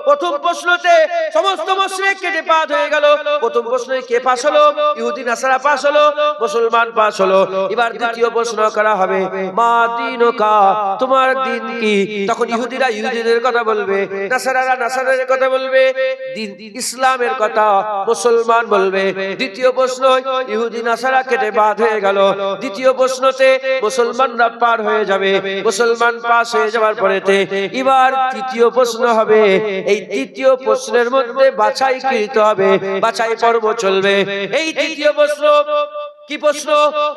প্রথম প্রশ্নতে সমস্ত মুশরিক কেটে বাদ হয়ে গেল। প্রথম প্রশ্নে কে পাস হলো? ইহুদি নাসারা পাস হলো, মুসলমান পাস হলো। এবার দ্বিতীয় প্রশ্ন করা হবে মা দীনুকা, তোমার দিন কি? তখন ইহুদিরা ইহুদিদের কথা বলবে, নাসারারা নাসারাদের কথা বলবে, দিন ইসলামের কথা মুসলমান বলবে। দ্বিতীয় প্রশ্ন ইহুদি নাসারা কেটে বাদ হয়ে গেল, দ্বিতীয় প্রশ্নতে মুসলমানরা পার হয়ে যাবে, মুসলমান পাস হয়ে যাওয়ার পরেতে এবার তৃতীয় প্রশ্ন হবে। এই তৃতীয় প্রশ্নের মধ্যে বাছাই কৃত হবে, বাছাই পর্ব চলবে। এই তৃতীয় প্রশ্ন কি প্রশ্ন?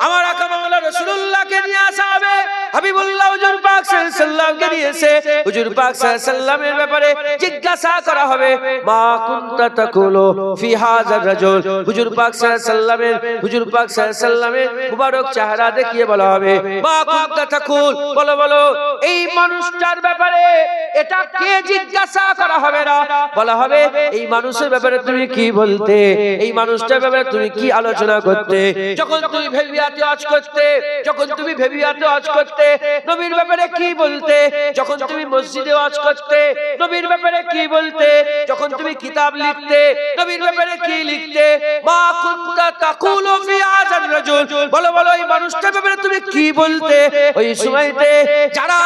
আমার আকা মাওলানা রাসূলুল্লাহকে নিয়ে আসা হবে, হাবিবুল্লাহ হুজুর পাক সাল্লাল্লাহু আলাইহি ওয়াসাল্লামকে নিয়ে এসে হুজুর পাক সাল্লাল্লাহু আলাইহি ওয়াসাল্লামের ব্যাপারে জিজ্ঞাসা করা হবে মা কুনতা তাকুলু ফি হাযার রাজুল। হুজুর পাক সাল্লাল্লাহু আলাইহি ওয়াসাল্লামের হুজুর পাক সাল্লাল্লাহু আলাইহি ওয়াসাল্লামের মুবারক চেহারা দেখিয়ে বলা হবে মা কুনতা তাকুল, বলো বলো এই মানুষটার ব্যাপারে এটা কে জিজ্ঞাসা করা হবে না, বলা হবে এই মানুষের ব্যাপারে তুমি কি বলতে, এই মানুষটার ব্যাপারে তুমি কি আলোচনা করতে। যখন তুমি ভেবিয়াতে আজ করতে, যখন তুমি ভেবিয়াতে আজ করতে নবীর ব্যাপারে কি বলতে, যখন তুমি মসজিদে আজ করতে নবীর ব্যাপারে কি বলতে, যখন তুমি কিতাব লিখতে নবীর ব্যাপারে কি লিখতে, মা কুনতা তাকুলু ফি হাযার রাজুল, বলো বলো এই মানুষটার ব্যাপারে তুমি কি বলতে। ওই সময়তে যারা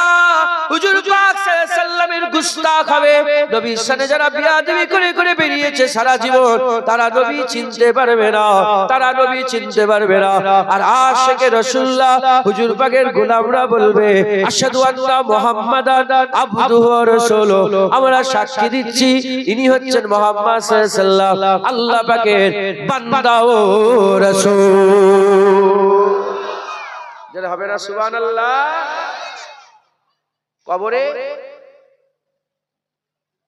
হুজুর পাক সাল্লাল্লাহু আলাইহি ওয়াসাল্লামের গুস্তাখ হবে, নবীর সাথে যারা বিয়াদবি করে করে বেরিয়েছে সারা জীবন, তারা নবী চিনতে পারবে না, তারা নবী চিনতে পারবে না। আর আশিকে রাসূলুল্লাহ হুজুর পাকের গোলামরা বলবে আশহাদু আন্না মুহাম্মাদান আবদুহু ওয়া রাসূলুহু, আমরা সাক্ষী দিচ্ছি ইনি হচ্ছেন মুহাম্মদ সাল্লাল্লাহু আলাইহি ওয়াসাল্লাম আল্লাহ পাকের বান্দা ও রাসূল। যারা হবে না সুবহানাল্লাহ। কবরে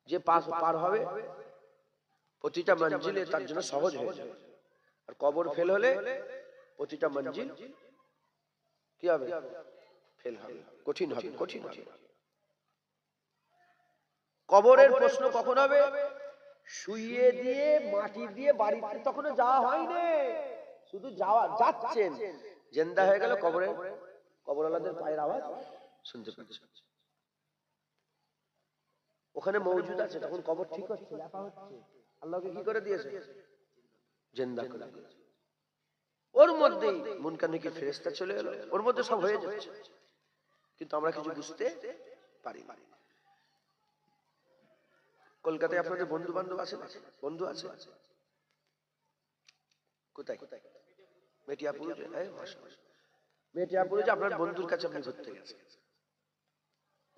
যে পার হবে প্রতিটা মঞ্জিলে তার জন্য সহজ হয়ে যাবে, আর কবর ফেল হলে প্রতিটা মঞ্জিল কি হবে? ফেল হবে, কঠিন হবে, কঠিন হবে। কবরের প্রশ্ন কখন হবে? শুইয়ে দিয়ে মাটি দিয়ে বাড়িতে তখনও যাওয়া হয়নি, শুধু যাচ্ছেন, জিন্দা হয়ে গেল কবরে, কবরওয়ালাদের পায়ের আওয়াজ শুনতে পাচ্ছে, ওখানে মওজুদ আছে, তখন কবর ঠিক হচ্ছে, লেখা হচ্ছে, আল্লাহকে কি করে দিয়েছে? জিন্দা করে দিয়েছে। ওর মধ্যেই মুনকার নাকির ফেরেশতা চলে এলো, ওর মধ্যে সব হয়ে যাচ্ছে, কিন্তু আমরা কিছু বুঝতে পারি না। কলকাতায় আপনাদের বন্ধু বান্ধব আছে, বন্ধু আছে কোথায়? মেটিয়াপুরে। মেটিয়াপুরে যে আপনার বন্ধুর কাছে আপনি ঘুরতে গেছেন,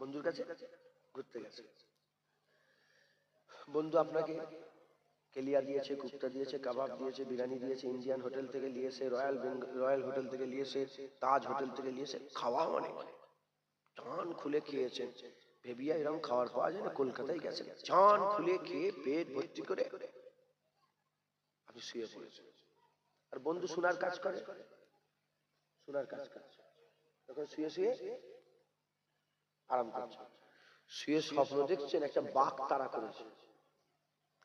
বন্ধুর কাছে ঘুরতে গেছেন, বন্ধু আপনাকে কেলিয়া দিয়েছে, কুপ্তা দিয়েছে, কাবাব দিয়েছে, বিরিয়ানি দিয়েছে, ইন্ডিয়ান হোটেল থেকে নিয়েছে, রয়্যাল হোটেল থেকে নিয়েছে, তাজ হোটেল থেকে নিয়েছে, খাওয়া অনেক চান খুলে খেয়েছে। ভেবিয়া এরকম খাওয়ার পাওয়া যায় না, কলকাতায় গেছে, চান খুলে খেয়ে পেট ভর্তি করে আপনি শুয়ে পড়েছেন। আর বন্ধু শোনার কাজ করে, শোনার কাজ করে, তখন শুয়ে শুয়ে আরাম করছে, শুয়ে স্বপ্ন দেখছেন একটা বাঘ তাড়া করেছে।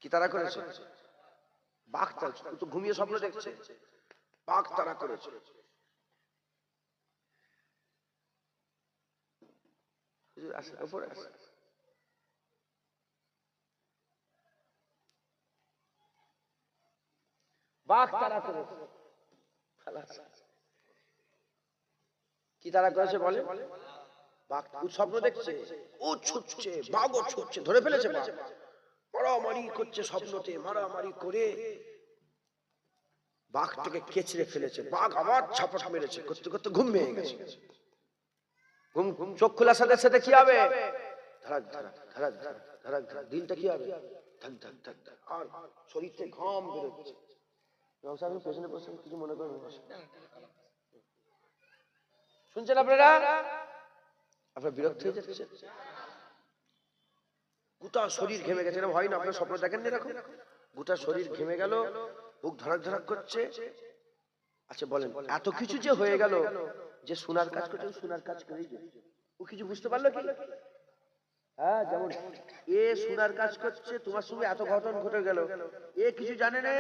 কি তাড়া করেছে? বাঘ তাড়া, তো ঘুমিয়ে স্বপ্ন দেখছে বাঘ তাড়া করেছে। উপরে আসে, বাঘ তাড়া করেছে। কি তাড়া করেছে বলে? বাঘ স্বপ্ন দেখছে, ও ছুটছে, বাঘও ছুটছে, ধরে ফেলেছে বাঘ, মারামারি করছে স্বপ্নতে, মারামারি করে বাঘটাকে কেচড়ে ফেলেছে। বাঘ আবার ঝাপটা মেরেছে, করতে করতে ঘুম ভেঙে গেছে। ঘুম ঘুম চোখ খোলার সাথে সাথে কি হবে? ধরাক ধরাক ধরাক ধরাক ধরাক ধরাক, দিলটা কি হবে? ধাক ধাক ধাক ধাক, আর শরীর থেকে ঘাম বেরোচ্ছে। পেছনে বসে কিছু মনে করেন, শুনছেন আপনারা? আপনার বিরক্ত হয়ে যাচ্ছে, গোটা শরীর ঘেমে গেছে, এরকম হয় না? আপনার স্বপ্ন দেখেন না এরকম? গোটা শরীর ঘেমে গেল, বুক ধরাক ধরাক করছে। আচ্ছা বলেন, এত কিছু যে হয়ে গেল, যে শোনার কাজ করছে শোনার কাজ করেই ও কিছু বুঝতে পারলো কি? হ্যাঁ, যেমন এ শোনার কাজ করছে, তোমার সঙ্গে এত ঘটনা ঘটে গেল, এ কিছু জানে না।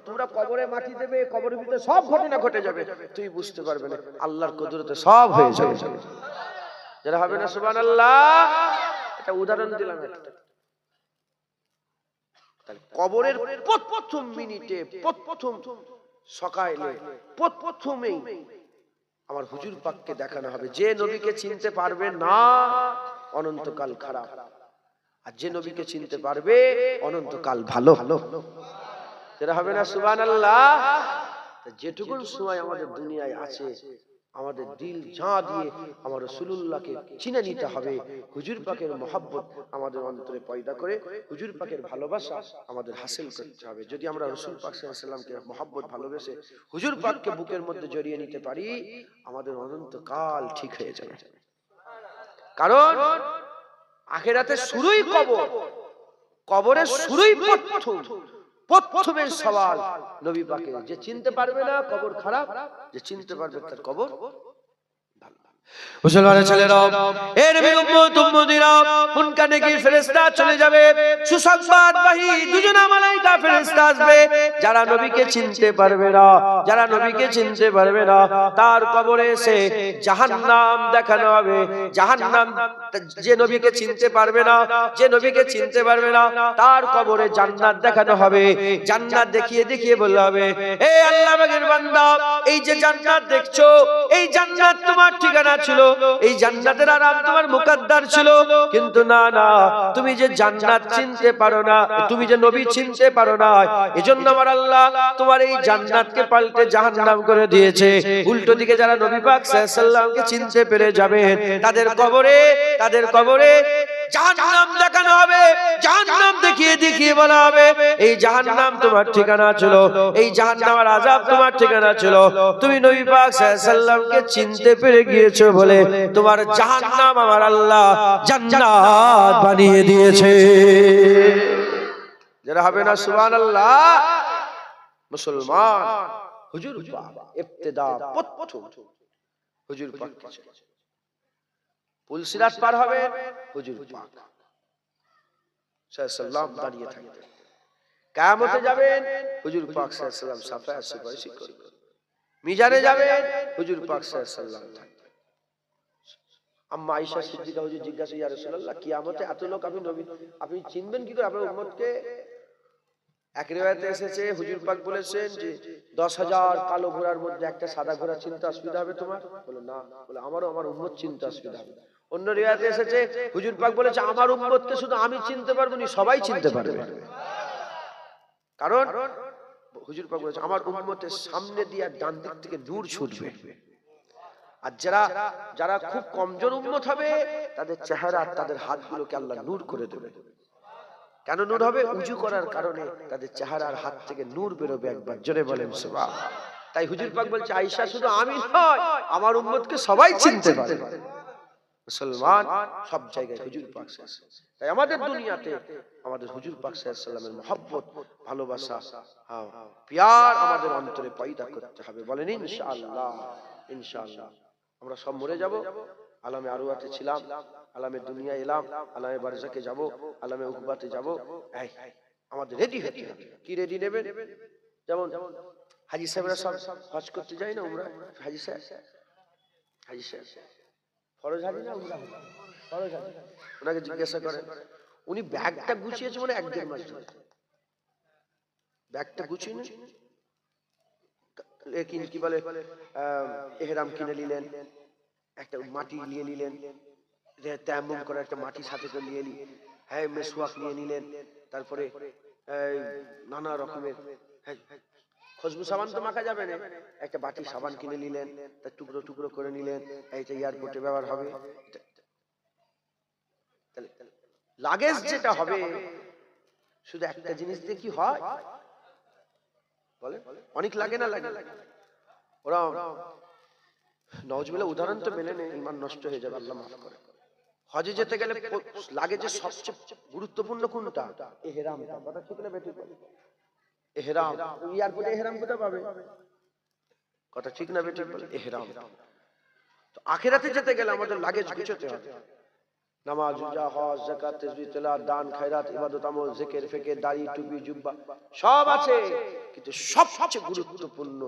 তোমরা কবরে মাটি দেবে, কবরের ভিতরে সব ঘটনা ঘটে যাবে, তুই বুঝতে পারবে না। আল্লাহর কুদরতে সব হয়ে যাবে। যারা হবে না সুবহানাল্লাহ। একটা উদাহরণ দিলাম একটা, কবরের প্রথম মিনিটে, প্রথম সকালে, প্রথমেই আমার হুজুর পাককে দেখানো হবে। যে নবীকে চিনতে পারবে না অনন্তকাল খারাপ, আর যে নবীকে চিনতে পারবে অনন্তকাল ভালো। যেটা হবে না সুবহানাল্লাহ। যেটুকুন সময় আমাদের দুনিয়ায় আছে, আমাদের দিল যা দিয়ে আমার রাসূলুল্লাহকে চিনে নিতে হবে। হুজুর পাকের মহব্বত আমাদের অন্তরে পয়দা করে হুজুর পাকের ভালোবাসা আমাদের হাসিল করতে হবে। যদি আমরা রাসূল পাক সাল্লাল্লাহু আলাইহি ওয়াসাল্লামকে মহব্বত ভালোবেসে হুজুর পাককে বুকের মধ্যে জড়িয়ে নিতে পারি, আমাদের অনন্তকাল ঠিক হয়ে যাবে। কারণ আখিরাতের শুরুই কবর, কবরের শুরুই প্রথমের সওয়াল নবী পাকের। যে চিনতে পারবে না কবর খারাপ, যে চিনতে পারবে তার কবর ভালো। মুসলমানের ছেলেরা, এ নবীর উম্মত উম্মতিরা, মুনকার নেকির ফেরেশতা চলে যাবে, সুসংবাদবাহী দুজনা মালায়েকা ফেরেশতা আসবে। যারা নবীকে চিনতে পারবে না, যারা নবীকে চিনতে পারবে না, তার কবরে এসে জাহান্নাম দেখানো হবে। জাহান্নাম, যে নবীকে চিনতে পারবে না, যে নবীকে চিনতে পারবে না, তার কবরে জান্নাত দেখানো হবে। জান্নাত দেখিয়ে দেখিয়ে বলা হবে, এ আল্লাহ পাকের বান্দা, এই যে জান্নাত দেখছো, এই জান্নাত তোমার ঠিকানা ছিল, এই জান্নাতের আরাম তোমার মুকদ্দার ছিল। কিন্তু না না, তুমি যে জান্নাত চিনতে পারো না, তুমি যে নবী চিনতে পারো না, এজন্য আমার আল্লাহ তোমার এই জান্নাতকে পাল্টে জাহান্নাম করে দিয়েছে। উল্টো দিকে যারা নবী পাক সাল্লাল্লাহু আলাইহি ওয়াসাল্লামকে চিনতে পেরে যাবে, তাদের কবরে জাহান্নাম দেখানো হবে। জাহান্নাম দেখিয়ে দেখিয়ে বলা হবে, এই জাহান্নাম তোমার ঠিকানা ছিল, এই জাহান্নামের আযাব তোমার ঠিকানা ছিল। তুমি নবী পাক সাল্লাল্লাহু আলাইহি ওয়াসাল্লামকে চিনতে পেরে গিয়েছো বলে তোমার জাহান্নাম আমার আল্লাহ জান্নাত বানিয়ে দিয়েছে। যারা হবে না সুবহানাল্লাহ। মুসলমান হুজুর পাক ইবতিদা প্রথম হুজুর পাক পুলসিরাত পার হবে, হুজুর পাক সাল্লাল্লাহু দাঁড়িয়ে থাকবেন। কিয়ামতে যাবেন, হুজুর পাক সাল্লাল্লাহু সাফায়ে সুপারিশ করবেন। মিজানে যাবেন, হুজুর পাক সাল্লাল্লাহু থাকবেন। আম্মা আয়েশা সিদ্দিকা হুজুর জিজ্ঞাসা, ইয়া রাসূলুল্লাহ, কিয়ামতে এত লোক আপনি চিনবেন কি করে আপনার উম্মতকে? এক রিওয়ায়াতে এসেছে হুজুর পাক বলেছেন যে 10,000 কালো ঘোড়ার মধ্যে একটা সাদা ঘোড়া চিনতে অসুবিধা হবে তোমার? বলে না। বলে আমারও আমার উম্মত চিনতে অসুবিধা হবে। অন্য রিওয়ায়াতে এসেছে হুজুর পাক বলেছে আমার উম্মতকে শুধু আমি চিনতে পারবো না, সবাই চিনতে পারবে। কারণ হুজুর পাক বলেছে আমার উম্মতের সামনে দিয়ে ডান দিক থেকে নূর ছুটবে। আর যারা খুব কমজোর উম্মত হবে, তাদের চেহারা, তাদের হাতগুলোকে আল্লাহ নূর করে দেবে। কেন নূর হবে? উজু করার কারণে তাদের চেহারার হাত থেকে নূর বেরোবে। একবার জোরে বলেন সুবহানাল্লাহ। তাই হুজুর পাক বলছে, আয়েশা শুধু আমি নয়, আমার উম্মতকে সবাই চিনতে পারে। মুসলমান সব জায়গায় হুজুর পাক সাল্লাল্লাহু আলাইহি ওয়াসাল্লাম। তাই আমাদের দুনিয়াতে আমাদের হুজুর পাক সাল্লাল্লাহু আলাইহি ওয়াসাল্লামের মহব্বত, ভালোবাসা, প্যার আমাদের অন্তরে পয়দা করতে হবে। বলেন ইনশাআল্লাহ। ইনশাআল্লাহ আমরা সব মরে যাব। আলামে আরওয়াতে ছিলাম, আলামে দুনিয়া এলাম, আলামে বারজাকে যাব, আলামে উকবাতে যাব। এই আমাদের রেডি হতে হবে। কি রেডি নেবেন? যেমন হাজী সাহেবরা সব হজ করতে যায় না, উমরা। হাজী সাহেব ফরজ হাজী না উমরা? ফরজ হাজী। ওনাকে জিজ্ঞাসা করেন, উনি ব্যাগটা গুছিয়েছে মানে 1-1.5 মাস ধরে ব্যাগটা গুছিয়ে লেকিন কি বলে ইহরাম কিনে নিলেন, একটা মাটি নিয়ে নিলেন, তায়াম্মুম করে একটা মাটি সাথে করে নিয়ে নিলেন, হ্যাঁ মেসওয়াক নিয়ে নিলেন, তারপরে নানা রকমের খুশবু সাবান তো মাখা যাবে না, একটা বাটি সাবান কিনে নিলেন, তার টুকরো টুকরো করে নিলেন, এইটা এয়ারপোর্টে ব্যবহার হবে। লাগেজ যেটা হবে শুধু একটা জিনিস দিয়ে কি হয় বলে? অনেক লাগে না? লাগে। ওরা নওয়াজবিল্লাহ উদাহরণ তো মেনে নেই, ইমান নষ্ট হয়ে যাবে, আল্লাহ মাফ করে। হজে যেতে গেলে লাগেজের সবচেয়ে গুরুত্বপূর্ণ কোনটা? ইহরামটা। কথা ঠিক না বেঠিক? ইহরাম। এয়ারপোর্টে ইহরাম কোথায় পাবে? কথা ঠিক না বেঠিক? ইহরাম। তো আখিরাতে যেতে গেলে আমাদের লাগেজ গুছাতে হবে। নামাজ, রোজা, হজ, যাকাত, তাসবিহ, তেলাওয়াত, দান, খায়রাত, ইবাদত, আমল, জিকির, ফিকির, দাড়ি, টুপি, জুব্বা সব আছে, কিন্তু সবচেয়ে গুরুত্বপূর্ণ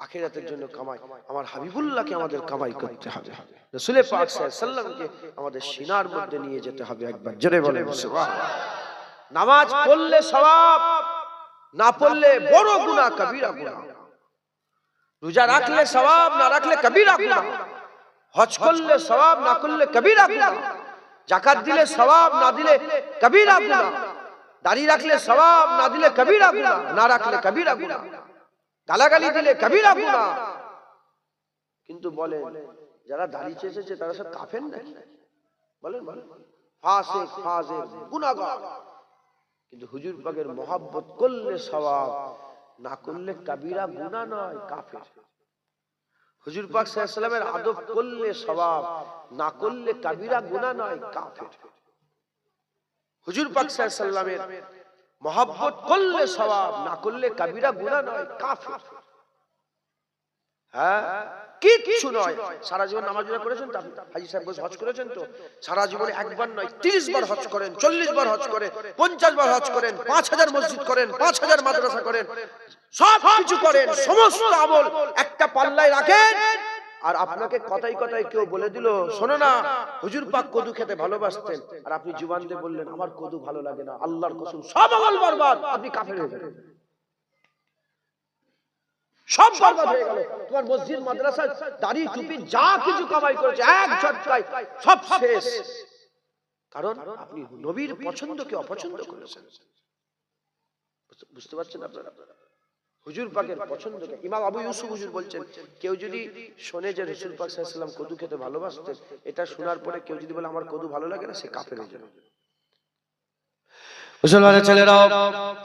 আখিরাতের জন্য কামাই। আমার হাবিবুল্লাহকে আমাদের কামাই করতে হবে, রাসূল পাক সাল্লাল্লাহু আলাইহি ওয়াসাল্লামকে আমাদের সিনার মধ্যে নিয়ে যেতে হবে। একবার জোরে বলেন সুবহানাল্লাহ। নামাজ পড়লে সওয়াব, না পড়লে বড় গুনাহ, কবিরা গুনাহ। রোজা রাখলে সওয়াব, না রাখলে কবিরা গুনাহ। হজ করলে সওয়াব, না করলে কবিরা গুনাহ। যাকাত দিলে সওয়াব, না দিলে কবিরা গুনাহ। দাড়ি রাখলে সওয়াব, না দিলে কবিরা গুনাহ, না রাখলে কবিরা গুনাহ। গালাগালি দিলে কবিরা গুনাহ। কিন্তু বলেন যারা দাড়ি চেয়েছে তারা সব কাফের নাকি? বলেন ফাসিক, ফাজির, গুনাহগার। কিন্তু হুজুর পাকের মহব্বত করলে সওয়াব, না করলে কবিরা গুনাহ নয়, কাফের। হুজুর পাক সাল্লাল্লাহু আলাইহি ওয়াসাল্লামের আদব করলে সওয়াব, না করলে কবিরা গুনাহ নয়, কাফের। হুজুর পাক সাল্লাল্লাহু আলাইহি ওয়াসাল্লামের মহব্বত করলে সওয়াব, না করলে কবিরা গুনাহ নয়, কাফের। হ্যাঁ, কিচ্ছু নয়। সারা জীবন নামাজ রোজা করেছেন তো? হাজী সাহেব হজ করেছেন তো? সারা জীবনে একবার নয় 30 বার হজ করেন, 40 বার হজ করেন, 50 বার হজ করেন, 5000 মসজিদ করেন, 5000 মাদ্রাসা করেন, সব কিছু করেন, সমস্ত আমল একটা পাল্লায় রাখেন। আর আপনাকে কথাই কথাই কেউ বলে দিল, শোনো না হুজুর পাক কদু খেতে ভালোবাসতেন, আর আপনি জুবান দিয়ে বললেন আমার কদু ভালো লাগে না, আল্লাহর কসম সব আমল বরবাদ, আপনি কাফের হয়ে যাবেন। সব বরবাদ হয়ে গেল। তোমার মসজিদ, মাদ্রাসা, দাড়ি, টুপি যা কিছু কামাই করেছে এক ঝটকায় সব শেষ। কারণ আপনি নবীর পছন্দকে অপছন্দ করেছেন। বুঝতে পারছেন আপনারা? হুজুর পাকের পছন্দকে ইমাম আবু ইউসুফ হুজুর বলছেন, কেউ যদি শোনে যে রাসূল পাক সাল্লাল্লাহু আলাইহি ওয়াসাল্লাম কদু খেতে ভালোবাসতেন, এটা শোনার পরে কেউ যদি বলে আমার কদু ভালো লাগে না, সে কাফের হয়ে যাবে। মুসলমানের ছেলেরাও,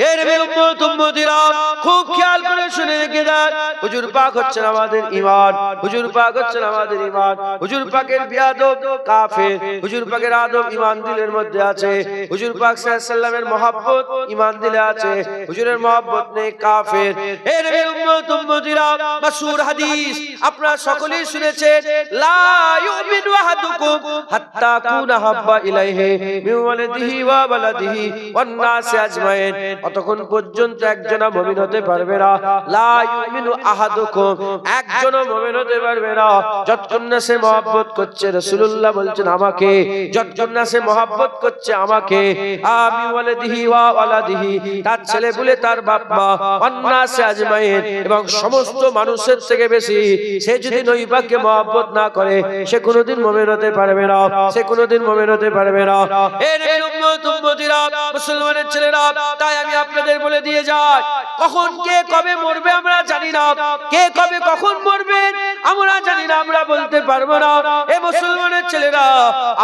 এই নবীর উম্মত উম্মতিরা খুব খেয়াল করে শুনে রেখে যান, হুজুর পাক হচ্ছেন আমাদের ঈমান, হুজুর পাক হচ্ছেন আমাদের ঈমান। হুজুর পাকের বিয়াদব কাফের, হুজুর পাকের আদব ঈমান দিলের মধ্যে আছে। হুজুর পাক সাল্লাল্লাহু আলাইহি ওয়াসাল্লামের মহব্বত ঈমান দিলে আছে, হুজুরের মহব্বত নেই, কাফের। এই নবীর উম্মত উম্মতিরা, মাশহুর হাদিস আপনারা সকলেই শুনেছেন, লা ইউমিনু আহাদুকুম হাত্তা কুনা হাব্বা ইলাইহি মিন ওয়ালিদিহি ওয়া ওয়ালাদিহি অতক্ষণ পর্যন্ত একজন মুমিন হতে পারবে না। লা ইউমিনু আহাদুকুম, একজন মুমিন হতে পারবে না যতক্ষণ না সে মহব্বত করছে, রাসূলুল্লাহ বলছেন আমাকে, যতক্ষণ না সে মহব্বত করছে আমাকে, আমি ওয়ালিদিহি ওয়া ওয়ালাদিহি, তার ছেলে বলে তার বাপ মা, ওয়ান্নাসে আজমাইন, এবং সমস্ত মানুষের থেকে বেশি সে যদি নবীকে মহব্বত না করে, সে কোনোদিন মুমিন হতে পারবে না, সে কোনোদিন মুমিন হতে পারবে না। এই নবীর উম্মত উম্মতিরা মুসলমানের ছেলেরা, তাই আমি আপনাদের বলে দিয়ে যাই, কখন কে কবে মরবে আমরা জানি না, কে কবে কখন মরবে আমরা জানি না, আমরা বলতে পারবো না। এ মুসলমানের ছেলেরা,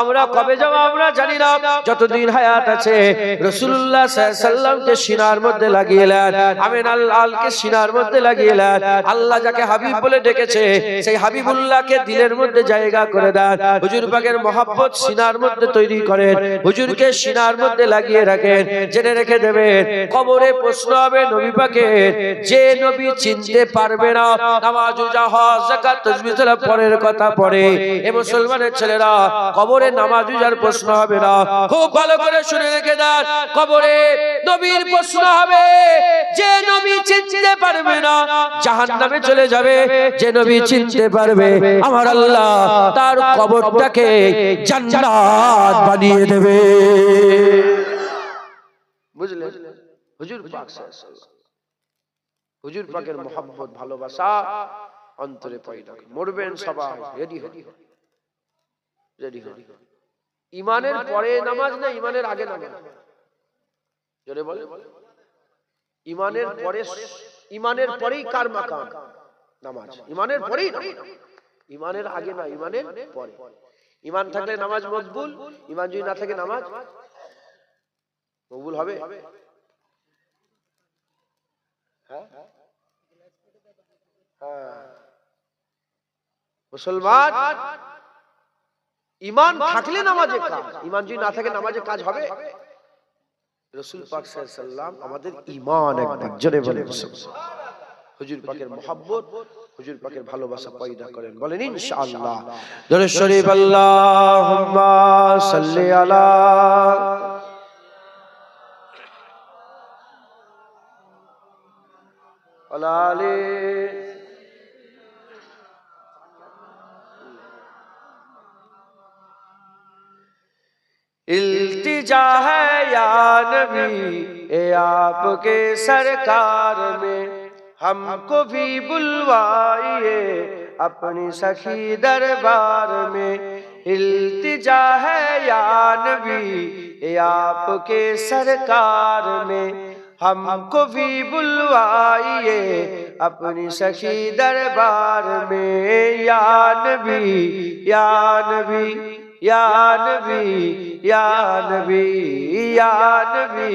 আমরা কবে যাব আমরা জানি না। যতদিন হায়াত আছে রাসূলুল্লাহ সাল্লাল্লাহু আলাইহি সাল্লামকে সিনার মধ্যে লাগিয়ে নেন, আমিন আল্লাহকে সিনার মধ্যে লাগিয়ে নেন। আল্লাহ যাকে হাবিব বলে ডেকেছে সেই হাবিবুল্লাহকে দিলের মধ্যে জায়গা করে দেন। হুজুর পাকের মহব্বত সিনার মধ্যে তৈরি করেন, হুজুরকে সিনার মধ্যে লাগিয়ে রাখেন। জেনে রেখে দেবেন, কবরে প্রশ্ন হবে নবী পাকের, যে নবী চিনতে পারবে না, নামাজ রোজা হজ যাকাত তাসবিহ তেলাওয়াত পরের কথা পড়ে। এ মুসলমানের ছেলেরা, কবরে নামাজ রোজার প্রশ্ন হবে না। খুব ভালো করে শুনে রেখে দেন, কবরে নবীর প্রশ্ন হবে, যে নবী চিনতে পারবে না জাহান্নামে চলে যাবে, যে নবী চিনতে পারবে আমার আল্লাহ তার কবরটাকে জান্নাত বানিয়ে দেবে। বুঝলেন? হুজুর পাক সাল্লাল্লাহু, হুজুর পাকের মহব্বত ভালোবাসা অন্তরে পয়দা করুন। মরবেন সবাই, রেডি হন, রেডি হন। ঈমানের পরে নামাজ না ঈমানের আগে নামাজ? জোরে বলে। ঈমানের পরে, ঈমানের পরেই কার মাকাম? নামাজ। ঈমানের পরেই নামাজ, ঈমানের আগে না, ঈমানের পরে। ঈমান থাকলে নামাজ মকবুল, ঈমান যদি না থাকে নামাজ মকবুল হবে? হ্যাঁ, মুসলমান ঈমান থাকলে নামাজে কাজ, ঈমান যদি না থাকে নামাজে কাজ হবে? রাসূল পাক সাল্লাল্লাহু আলাইহি সাল্লাম আমাদের ঈমান একবার জোরে বলেন হুজুর পাকের মহব্বত, হুজুর পাকের ভালোবাসা পয়দা করেন, বলেন ইনশাআল্লাহ। দরুদ শরীফ আল্লাহুম্মা সাল্লি আলা আলি इल्तिजा है या नबी ए आपके सरकार में, हमको भी बुलवाइए अपनी सखी दरबार में। इल्तिजा है या नबी ए आपके सरकार में, हमको भी बुलवाइए अपनी सखी दरबार में। या नबी या नबी या नबी या नबी या नबी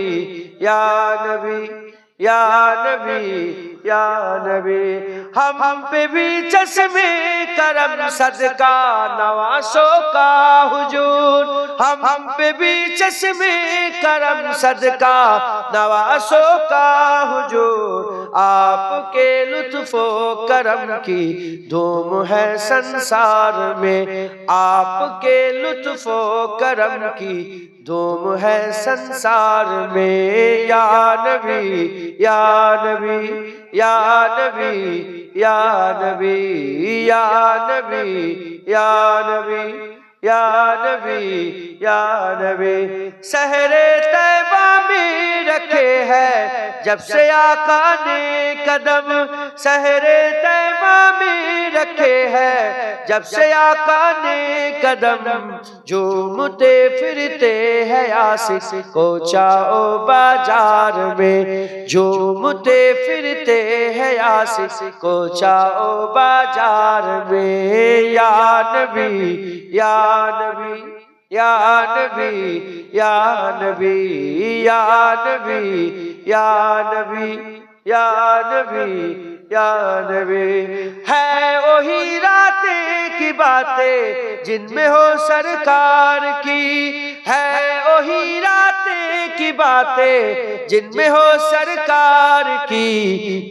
या नबी या नबी या नबी, हम पे भी चश्मे करम सदका नवासों का हुजूर, हम पे भी चश्मे करम सदका नवासों का हुजूर। आपके लुत्फो करम की धूम है संसार में, आपके लुत्फो करम की धूम है संसार में। या नबी या नबी या नबी या नबी या नबी या नबी या नबी या नबी, सहरे तैबा में रखे हैं जब से आका ने कदम, सहरे तैबा में रखे हैं जब से आका ने कदम। झूमते फिरते हैं आशिक कोचा ओ बाजार में, झूमते फिरते हैं आशिक कोचा ओ बाजार में। या नबी या नबी या नबी या नबी या नबी या नबी या नबी या नबी, है वही रातें की बातें जिनमें हो सरकार की, है वही रातें की बातें जिनमें हो सरकार की।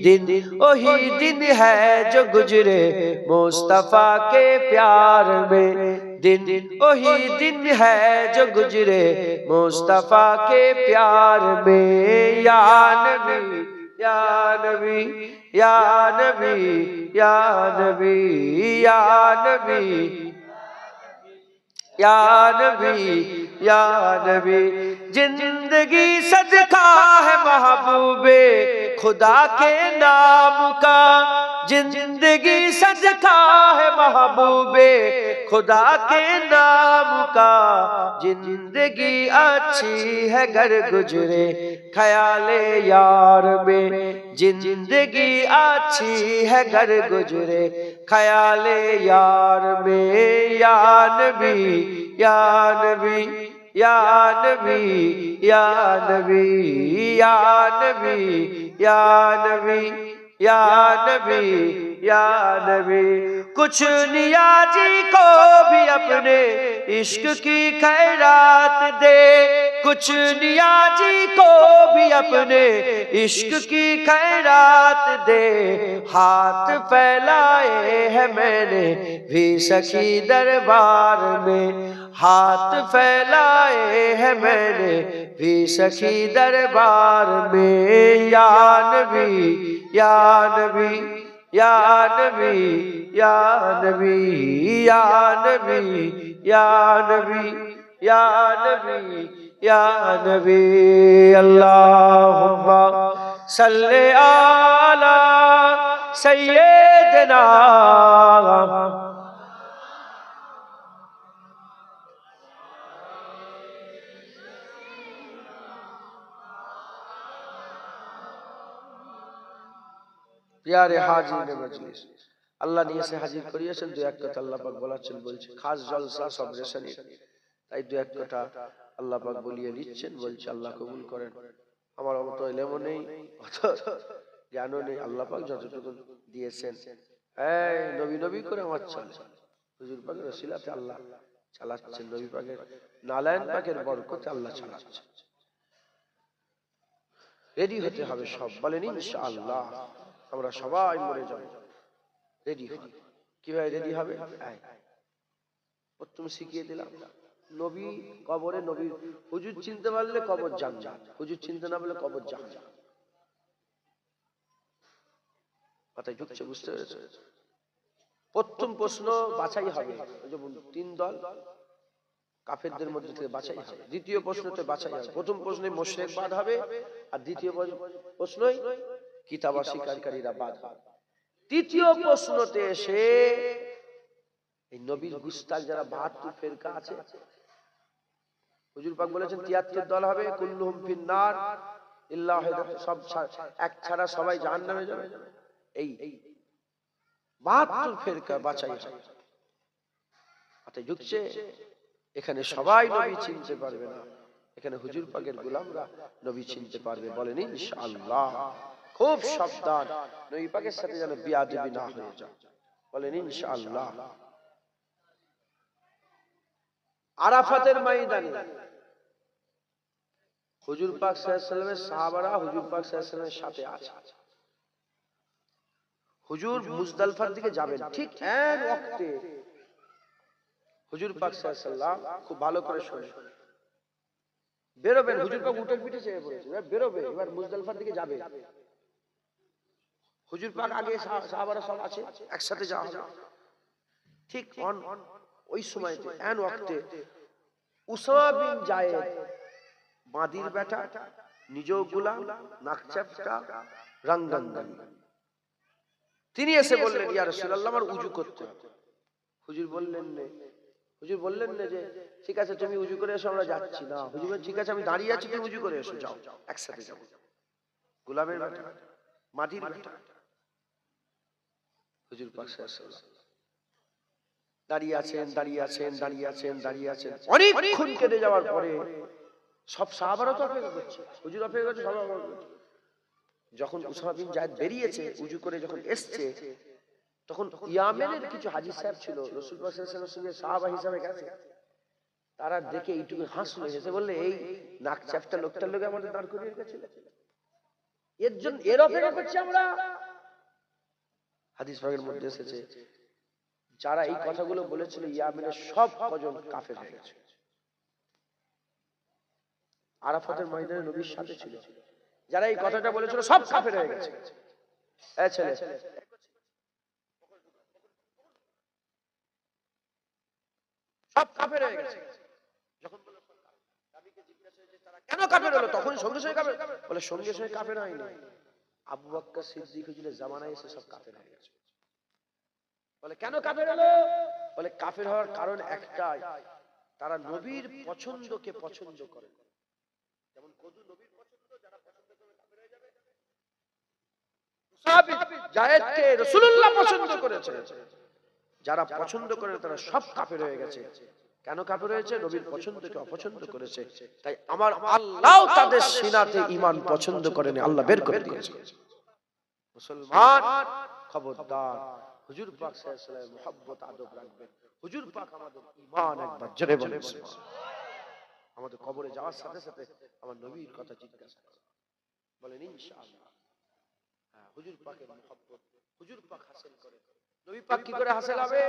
दिन वही दिन है जो गुजरे मुस्तफा के प्यार में, दिन वही दिन है जो गुजरे मुस्तफा के प्यार में। या नबी या नबी या नबी या नबी या नबी या नबी या नबी, जिंदगी सदका है महबूबे खुदा के नाम का, जिंदगी सदका है महबूबे खुदा के नाम का जिंदगी अच्छी है गर गुजरे ख्याले यार में जिंदगी अच्छी है गर गुजरे ख्याले यार में या नबी या नबी या नबी या नबी या नबी या नबी या नबी या नबी कुछ नियाजी को भी अपने इश्क की खैरात दे कुछ नियाजी को भी अपने इश्क की खैरात दे हाथ फैलाए है मैंने भी सखी दरबार में हाथ फैलाए है मैंने भी सखी दरबार में या नबी या नबी या नबी या नबी या नबी या नबी या नबी या नबी अल्लाहुम्मा सल्ले अला सय्यिदना প্রিয়ারে হাজির মজলিস আল্লাহ নিয়ে এসে হাজির করিয়েছেন দুই এক কথা আল্লাহ পাক বলাচ্ছেন বলছে খাস জলসা সব রেশানি তাই দুই এক কথা আল্লাহ পাক বলিয়ে দিচ্ছেন বলছে আল্লাহ কবুল করেন আমার অত ইলমও নেই অত জ্ঞানও নেই আল্লাহ পাক যতটুকু দিয়েছেন এই নবী নবী করে আমার চলে হুজুর পাকের ওসিলাতে আল্লাহ চালাচ্ছেন নবী পাকের নালায়েন পাকের বরকতে আল্লাহ চালাচ্ছেন রেডি হতে হবে সব বলেন ইনশাআল্লাহ আমরা সবাই মরে যাব রেডি হই কিভাবে রেডি হবে প্রথম শিখিয়ে দিলাম নবী কবরে নবী হুজুর চিনতে পারলে কবর জান্নাত হুজুর চিনতে না পারলে কবর জাহান্নাম মাথায় ঢুকছে বুঝতে পেরেছো প্রথম প্রশ্ন বাছাই হবে যেমন তিন দল কাফেরদের মধ্যে থেকে বাছাই হবে দ্বিতীয় প্রশ্নতে বাছাই হবে প্রথম প্রশ্নে মুশরিক বাদ হবে আর দ্বিতীয় প্রশ্নই কিতাব অস্বীকারীরা বাদ হবে তৃতীয় প্রশ্নতে এসে এই নবীর গুস্তাখ যারা 72 ফিরকা আছে হুজুর পাক বলেছেন 73 দল হবে কুল্লুহুম ফিন্নার ইল্লা সব এক ছাড়া সবাই জাহান্নামে যাবে এই 72 ফিরকা বাছাই হবে আতে ঢুকছে এখানে সবাই নবী চিনতে পারবে না এখানে হুজুর পাকের গোলামরা নবী চিনতে পারবে বলেন ইনশাআল্লাহ খুব সাবধান নবী পাকের সাথে যেন বিয়াদবি না হয়ে যায় বলেন ইনশাআল্লাহ আরাফাতের ময়দানে হুজুর পাক সাল্লাল্লাহু আলাইহি ওয়াসাল্লামের সাহাবারা হুজুর পাক সাল্লাল্লাহু আলাইহি ওয়াসাল্লামের সাথে আছে হুজুর মুজদালিফার দিকে যাবেন ঠিক এক ওয়াক্তে হুজুর পাক সাল্লাল্লাহু আলাইহি ওয়াসাল্লাম খুব ভালো করে শুনুন বেরোবেন হুজুর পাক উটের পিঠে চেপে পড়েছে এবার বেরোবে এবার মুজদালিফার দিকে যাবে হুজুর পাক আগে সাহাবারা সব আছে একসাথে যাওয়া হবে ঠিক ওই সময়তে এন ওয়াক্তে উসামা বিন জায়েদ বাদির বেটা নিজেও গোলাম নাকচাপটা রাঙ্গাঙ্গান তিনি এসে বললেন ইয়া রাসূলুল্লাহ আমার উযু করতে হবে হুজুর বললেন না যে ঠিক আছে তুমি উযু করে এসো আমরা যাচ্ছি না হুজুর বলেন ঠিক আছে আমি দাঁড়িয়ে আছি তুমি উযু করে এসো যাও একসাথে যাও গোলামের বেটা মাদির বেটা হুজুর পাক সাল্লাল্লাহু আলাইহি ওয়াসাল্লাম দাঁড়িয়ে আছেন অনেকক্ষণ কেটে যাওয়ার পরে সব সাহাবারা তো অপেক্ষা করছে হুজুর অপেক্ষা করছে সব অপেক্ষা করছে যখন উসামা বিন জায়েদ বেরিয়েছে উযু করে যখন এসেছে তখন ইয়ামেনের কিছু হাজী সাহেব ছিল রাসূল পাক সাল্লাল্লাহু আলাইহি ওয়াসাল্লামের সঙ্গে সাহাবা হিসেবে গেছে তারা দেখে এইটুকু হাসলো হেসে বললে এই নাকচাপটা লোকটার লগে আমাদের দাঁড় করিয়ে রেখেছিল এর জন্য এর অপেক্ষা করছি আমরা হাদিস পাকের মধ্যে এসেছে যারা এই কথাগুলো বলেছিল ইয়ামেনের সব কজন কাফের হয়ে গেছে আরাফাতের ময়দানে নবীর সাথে ছিল যারা এই কথাটা বলেছিল সব কাফের হয়ে গেছে এই ছেলে সব কাফের হয়ে গেছে যখন নবীকে জিজ্ঞাসা হয়েছে তারা কেন কাফের হলো তখন সঙ্গে সঙ্গে কাফের বলে সঙ্গে সঙ্গে কাফের হয়নি আবু বকর সিদ্দিক হুজুরের জামানায় এসে সব কাফের হয়ে গেছে বলে কেন কাফের হলো বলে কাফের হওয়ার কারণ একটাই, তারা নবীর পছন্দকে পছন্দ করে। যেমন কদু নবীর পছন্দ, যারা পছন্দ করে কাফের হয়ে যাবে। মুসাবিত জায়েদকে রাসূলুল্লাহ পছন্দ করেছে, যারা পছন্দ করে তারা সব কাফের হয়ে গেছে। কেন কাফের হয়েছে? নবীর পছন্দকে অপছন্দ করেছে। তাই আমার আল্লাহ তাদের সিনাতে ঈমান পছন্দ করেন, আল্লাহ বের করে দিয়েছে। মুসলমান খবরদার, হুজুর পাক সাল্লাল্লাহু আলাইহি ওয়াসাল্লামের মুহাব্বত আদব রাখবেন। হুজুর পাক আমাদের ঈমান একবার জোরে বলেন সুবহানাল্লাহ। আমাদের কবরে যাওয়ার সাথে সাথে আমার নবীর কথা জিজ্ঞাসা করেন, বলেন ইনশাআল্লাহ। হ্যাঁ, হুজুর পাকের মুহাব্বত হুজুর পাক হাসিল করে। নবী পাক কি করে হাসিল হবে?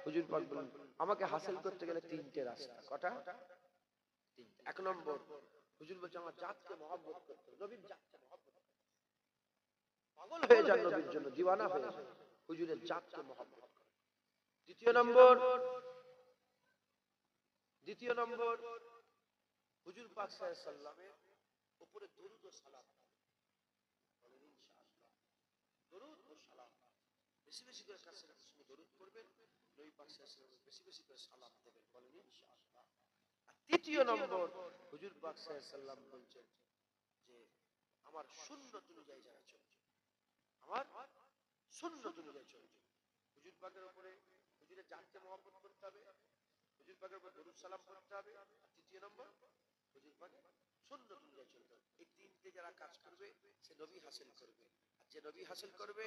হুজুর পাক বলেন আমাকে হাসিল করতে গেলে তিনটে রাস্তা। কটা? তিনটে। এক নম্বর, হুজুর বলছে আমার জাতকে মহব্বত করতে হবে, নবীর জাতকে মহব্বত করতে হবে। পাগল হয়ে যান নবীর জন্য, দিওয়ানা হয়ে যান, হুজুরের জাতকে মহব্বত করতে হবে। দ্বিতীয় নম্বর, হুজুর পাক সাল্লাল্লাহু আলাইহি ওয়াসাল্লামের উপরে দরুদ ও সালাম। বলেন ইনশাআল্লাহ, দরুদ ও সালাম বেশি বেশি করে কাছে রাসূল দরুদ করবেন, নবী পাক সাল্লাল্লাহু আলাইহি ওয়াসাল্লাম বেশি বেশি করে সালাম দেবেন। বলেন ইনশাআল্লাহ। আর তৃতীয় নম্বর, হুজুর পাক সাল্লাল্লাহু আলাইহি ওয়াসাল্লাম বলেছেন যে আমার সুন্নাত অনুযায়ী যারা চলবে, আমার সুন্নাত অনুযায়ী চলবে। হুজুর পাকের উপরে হুজুরের জাতকে মহব্বত করতে হবে, হুজুর পাকের উপর দরুদ সালাম করতে হবে, আর তৃতীয় নম্বর হুজুর পাকের সুন্নাত অনুযায়ী চলতে হবে। এই তিনটে যারা কাজ করবে সে নবী হাসিল করবে, আর যে নবী হাসিল করবে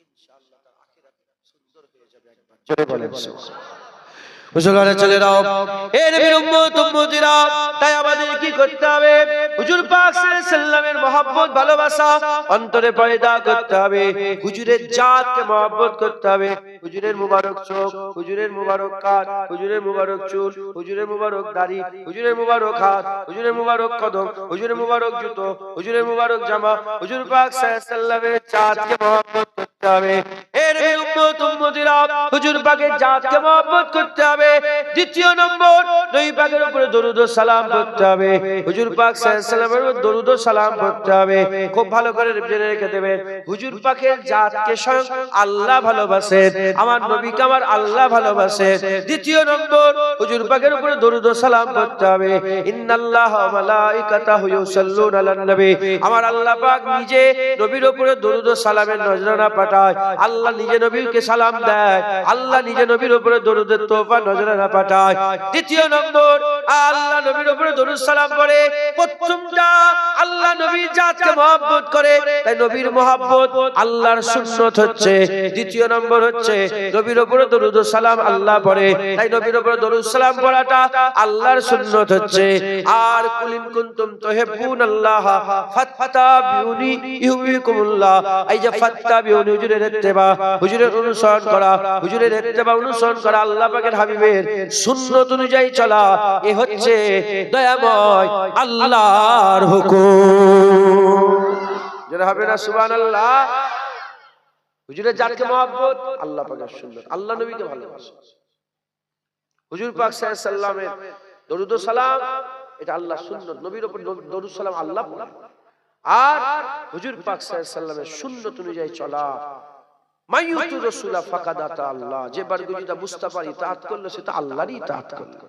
ইনশাআল্লাহ তার আখিরাত সুন্দর হয়ে যাবে। একবার জোরে বলেন সুবহানাল্লাহ। মুসলমানের ছেলেরাও, এ নবীর উম্মত উম্মতিরা, তাই আমাদের কি করতে হবে? হুজুর পাক সাল্লাল্লাহু আলাইহি ওয়াসাল্লামের মহব্বত ভালোবাসা অন্তরে পয়দা করতে হবে। হুজুরের জাতকে মহব্বত করতে হবে। হুজুরের মুবারক চোখ, হুজুরের মুবারক কান, হুজুরের মুবারক চুল, হুজুরের মুবারক দাড়ি, হুজুরের মুবারক হাত, হুজুরের মুবারক কদম, হুজুরের মুবারক জুতো, হুজুরের মুবারক জামা, হুজুর পাক সাল্লাল্লাহু আলাইহি ওয়াসাল্লামের জাতকে মহব্বত করতে হবে। এ নবীর উম্মত উম্মতিরা, হুজুর পাকের জাতকে মহব্বত করতে হবে। দ্বিতীয় নম্বর, নবী পাকের উপরে দরুদ ও সালাম করতে হবে। হুজুর পাক সাল্লাল্লাহু আলাইহি ওয়াসাল্লামের উপর দরুদ ও সালাম করতে হবে। খুব ভালো করে জেনে রেখে দেবেন, হুজুর পাকের জাতকে স্বয়ং আল্লাহ ভালোবাসেন, আমার নবীকে আমার আল্লাহ ভালোবাসেন। দ্বিতীয় নম্বর, হুজুর পাকের উপরে দরুদ ও সালাম করতে হবে। ইন্নাল্লাহ ওয়া মালাইকাতাহু ইউসাল্লুনা আলান নবী, আমার আল্লাহ পাক নিজে নবীর উপরে দরুদ ও সালামের নজরানা পাঠায়। আল্লাহ নিজে নবীকে সালাম দেয়, আল্লাহ নিজে নবীর উপরে দরুদের তোহফা নজরানা পাঠায়। তৃতীয় নম্বর, আল্লাহ নবীর উপরে দরুদ সালাম করে। প্রথমটা আল্লাহ নবীর জাতকে মহব্বত করে, তাই নবীর মহব্বত আল্লাহর সুন্নত হচ্ছে। দ্বিতীয় নম্বর হচ্ছে নবীর উপরে দরুদ ও সালাম আল্লাহ পড়ে, তাই নবীর উপরে দরুদ সালাম পড়াটা আল্লাহর সুন্নত হচ্ছে। আর কুল ইন কুনতুম তুহিব্বুনাল্লাহ ফাত্তাবিউনি ইউহিব্বুকুমুল্লাহ, এই যে ফাত্তাবিউনি হুজুরের ইত্তেবা, হুজুরের অনুসরণ করা, হুজুরের ইত্তেবা অনুসরণ করা, আল্লাহ পাকের হাবিবের সুন্নত অনুযায়ী চলা, এ হচ্ছে দয়াময় আল্লাহর হুকুম। যারা হবে না সুবহানাল্লাহ। হুজুরের জাতকে মহব্বত, আল্লাহ পাকের সুন্নত, আল্লাহ নবীকে ভালোবাসা, হুজুর পাক সাল্লাল্লাহু আলাইহি ওয়াসাল্লামের দরুদ ও সালাম, এটা আল্লাহর সুন্নত। নবীর উপর দরুদ সালাম আল্লাহ পড়ে, আর হুজুর পাক সাল্লাল্লাহু আলাইহি ওয়াসাল্লামের সুন্নত অনুযায়ী চলা। মাইয়ুতু রাসূলা ফাকাদ আতা আল্লাহ, যে বারগুজিদা মুস্তাফার ইতাআত করলো সে তো আল্লাহরই ইতাআত করলো।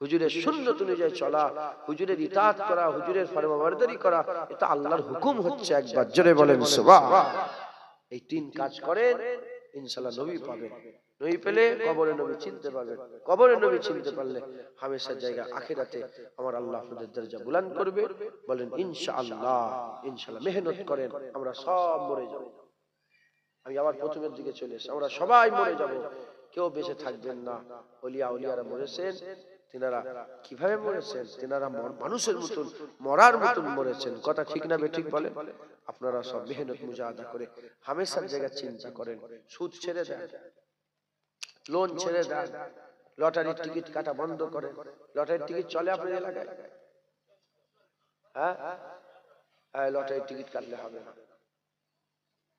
হুজুরের সুন্নত অনুযায়ী চলা, হুজুরের ইতাআত করা, হুজুরের ফরমাবরদারি করা, এটা আল্লাহর হুকুম হচ্ছে। একবার জোরে বলেন সুবহানাল্লাহ। এই তিন কাজ করেন ইনশাআল্লাহ নবী পাবেন। নবী পেলে কবরে নবী চিনতে পারবেন, কবরে নবী চিনতে পারলে হামেশা জায়গা আখিরাতে আমার আল্লাহ আপনাদের দরজা বুলন্দ করবে। বলেন ইনশাআল্লাহ। ইনশাআল্লাহ মেহনত করেন, আমরা সব মরে যাব। আমি আবার প্রথমের দিকে চলে এসে, আমরা সবাই মরে যাব, কেউ বেঁচে থাকবেন না। ওলিয়ারা মরেছেন, তিনারা কিভাবে মরেছেন? তিনারা মানুষের মতন, মরার মতন মরেছেন। কথা ঠিক না বেঠিক বলেন? আপনারা সব মেহনত মুজাহাদা করে হামেশার জায়গা চিন্তা করেন, সুদ ছেড়ে দেন, লোন ছেড়ে দেন, লটারির টিকিট কাটা বন্ধ করেন। লটারির টিকিট চলে আপনার এলাকায়? হ্যাঁ, লটারির টিকিট কাটলে হবে না,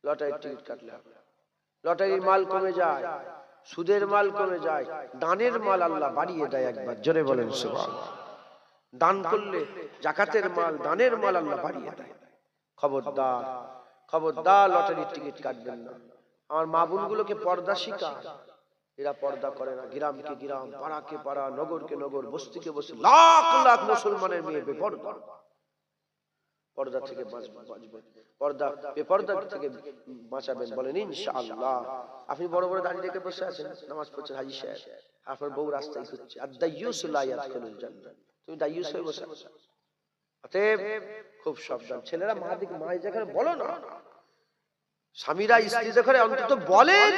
লটারির টিকিট কাটলে হবে। লটারির মাল কমে যায়, সুদের মাল কমে যায়, দানের মাল আল্লাহ বাড়িয়ে দেয়। একবার জোরে বলেন সুবহানাল্লাহ। দান করলে যাকাতের মাল, দানের মাল আল্লাহ বাড়িয়ে দেয়। খবরদার, খবরদার লটারির টিকিট কাটবেন না। আমার মা বোনগুলোকে পর্দা শিখান, এরা পর্দা করে না। গ্রামকে গ্রাম, পাড়াকে পাড়া, নগরকে নগর, বস্তিকে বস্তি, লাখ লাখ মুসলমানের মেয়ে বেপর্দা। পর্দা থেকে বাঁচবেন, পর্দা বেপর্দা থেকে বাঁচাবেন, বলেন ইনশাআল্লাহ। আপনি বড় বড় দাঁড়িয়ে রেখে বসে আছেন, নামাজ পড়ছেন হাজি সাহেব, আপনার বউ রাস্তায় ঘুরছে, আর দাইয়ুস লা ইয়াদখুলুল জান্নাহ, তুমি দাইয়ুস হয়ে বসে আছো। অতএব খুব সাবধান। ছেলেরা মা দিকে মা যেখানে বলো না, স্বামীরা স্ত্রী যেখানে অন্তত বলেন,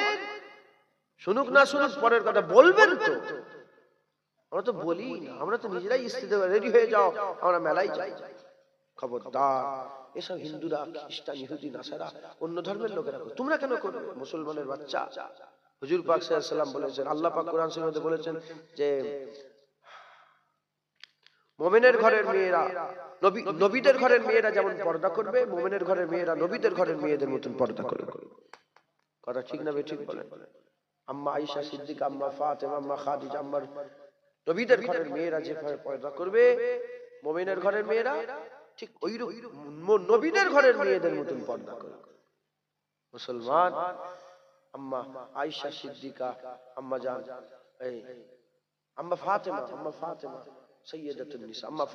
শুনুক না শুনুক পরের কথা, বলবেন তো। আমরা তো বলি না, আমরা তো নিজেরাই স্ত্রী রেডি হয়ে যাও, আমরা মেলায় যাই। খবরদার, এসব হিন্দুরা, খ্রিস্টান, ইহুদি, নাসারা, অন্য ধর্মের লোকেরা তোমরা কেন করবে? মুসলমানের বাচ্চা। হুজুর পাক সাল্লাল্লাহু আলাইহি ওয়াসাল্লাম বলেছেন, আল্লাহ পাক কোরআন শরীফে বলেছেন যে মুমিনের ঘরের মেয়েরা নবীদের ঘরের মেয়েরা যেমন পর্দা করবে, মুমিনের ঘরের মেয়েরা নবীদের ঘরের মেয়েদের মতন পর্দা করবে। কথা ঠিক না বেঠিক বলেন? আম্মা আয়েশা সিদ্দিকা, আম্মা ফাতেমা, আম্মা খাদিজা, আম্মার নবীদের ঘরের মেয়েরা যেভাবে পর্দা করবে, মুমিনের ঘরের মেয়েরা ঠিক ওইরকম নবীদের ঘরের মেয়েদের মতন পর্দা করবে। মুসলমান আম্মা আয়েশা সিদ্দিকা, আম্মা জান, এই আম্মা ফাতেমা সাইয়্যিদাতুন নিসা, আম্মা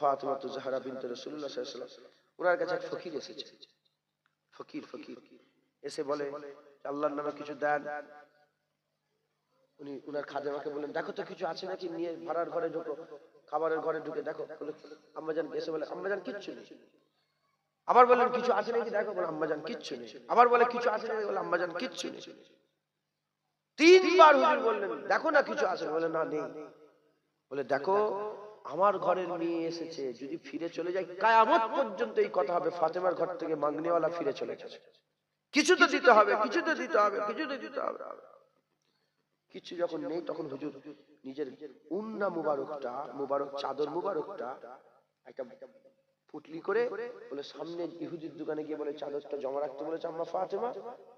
ফাতেমা তো জাহরা বিনতে রাসূলুল্লাহ সাল্লাল্লাহু আলাইহি ওয়াসাল্লাম। ওনার কাছে এক ফকির এসেছে, ফকির এসে বলে আল্লাহর নামে কিছু দেন। উনি উনার খাদেমাকে বলেন, দেখো তো কিছু আছে নাকি, নিয়ে ভাড়ার ঘরে ঢুকো, খাবারের ঘরে ঢুকে দেখো। বলে আম্মাজান এসে বলে, আম্মাজান কিচ্ছু নেই। আবার বলেন কিছু আছে নাকি দেখো, বলে আম্মাজান কিচ্ছু নেই। আবার বলে কিছু আছে নাকি, বলে আম্মাজান কিচ্ছু নেই। তিনবার হুজুর বললেন, দেখো না কিছু আছে, বলে না নেই। বলে দেখো, আমার ঘরের মেয়ে এসেছে, যদি ফিরে চলে যায় কিয়ামত পর্যন্ত এই কথা হবে, ফাতেমার ঘর থেকে মাংনিওয়ালা ফিরে চলে গেছে। কিছু তো দিতে হবে, কিছু তো দিতে হবে, কিছু তো দিতে হবে। কিছু যখন নেই, তখন হুজুর নিজের উন্না মুবারক চাদর মুবারকটা একটা পুটলি করে বলে সামনে ইহুদির দোকানে গিয়ে বলে চাদরটা জমা রাখতে বলেছে আম্মা ফাতেমা,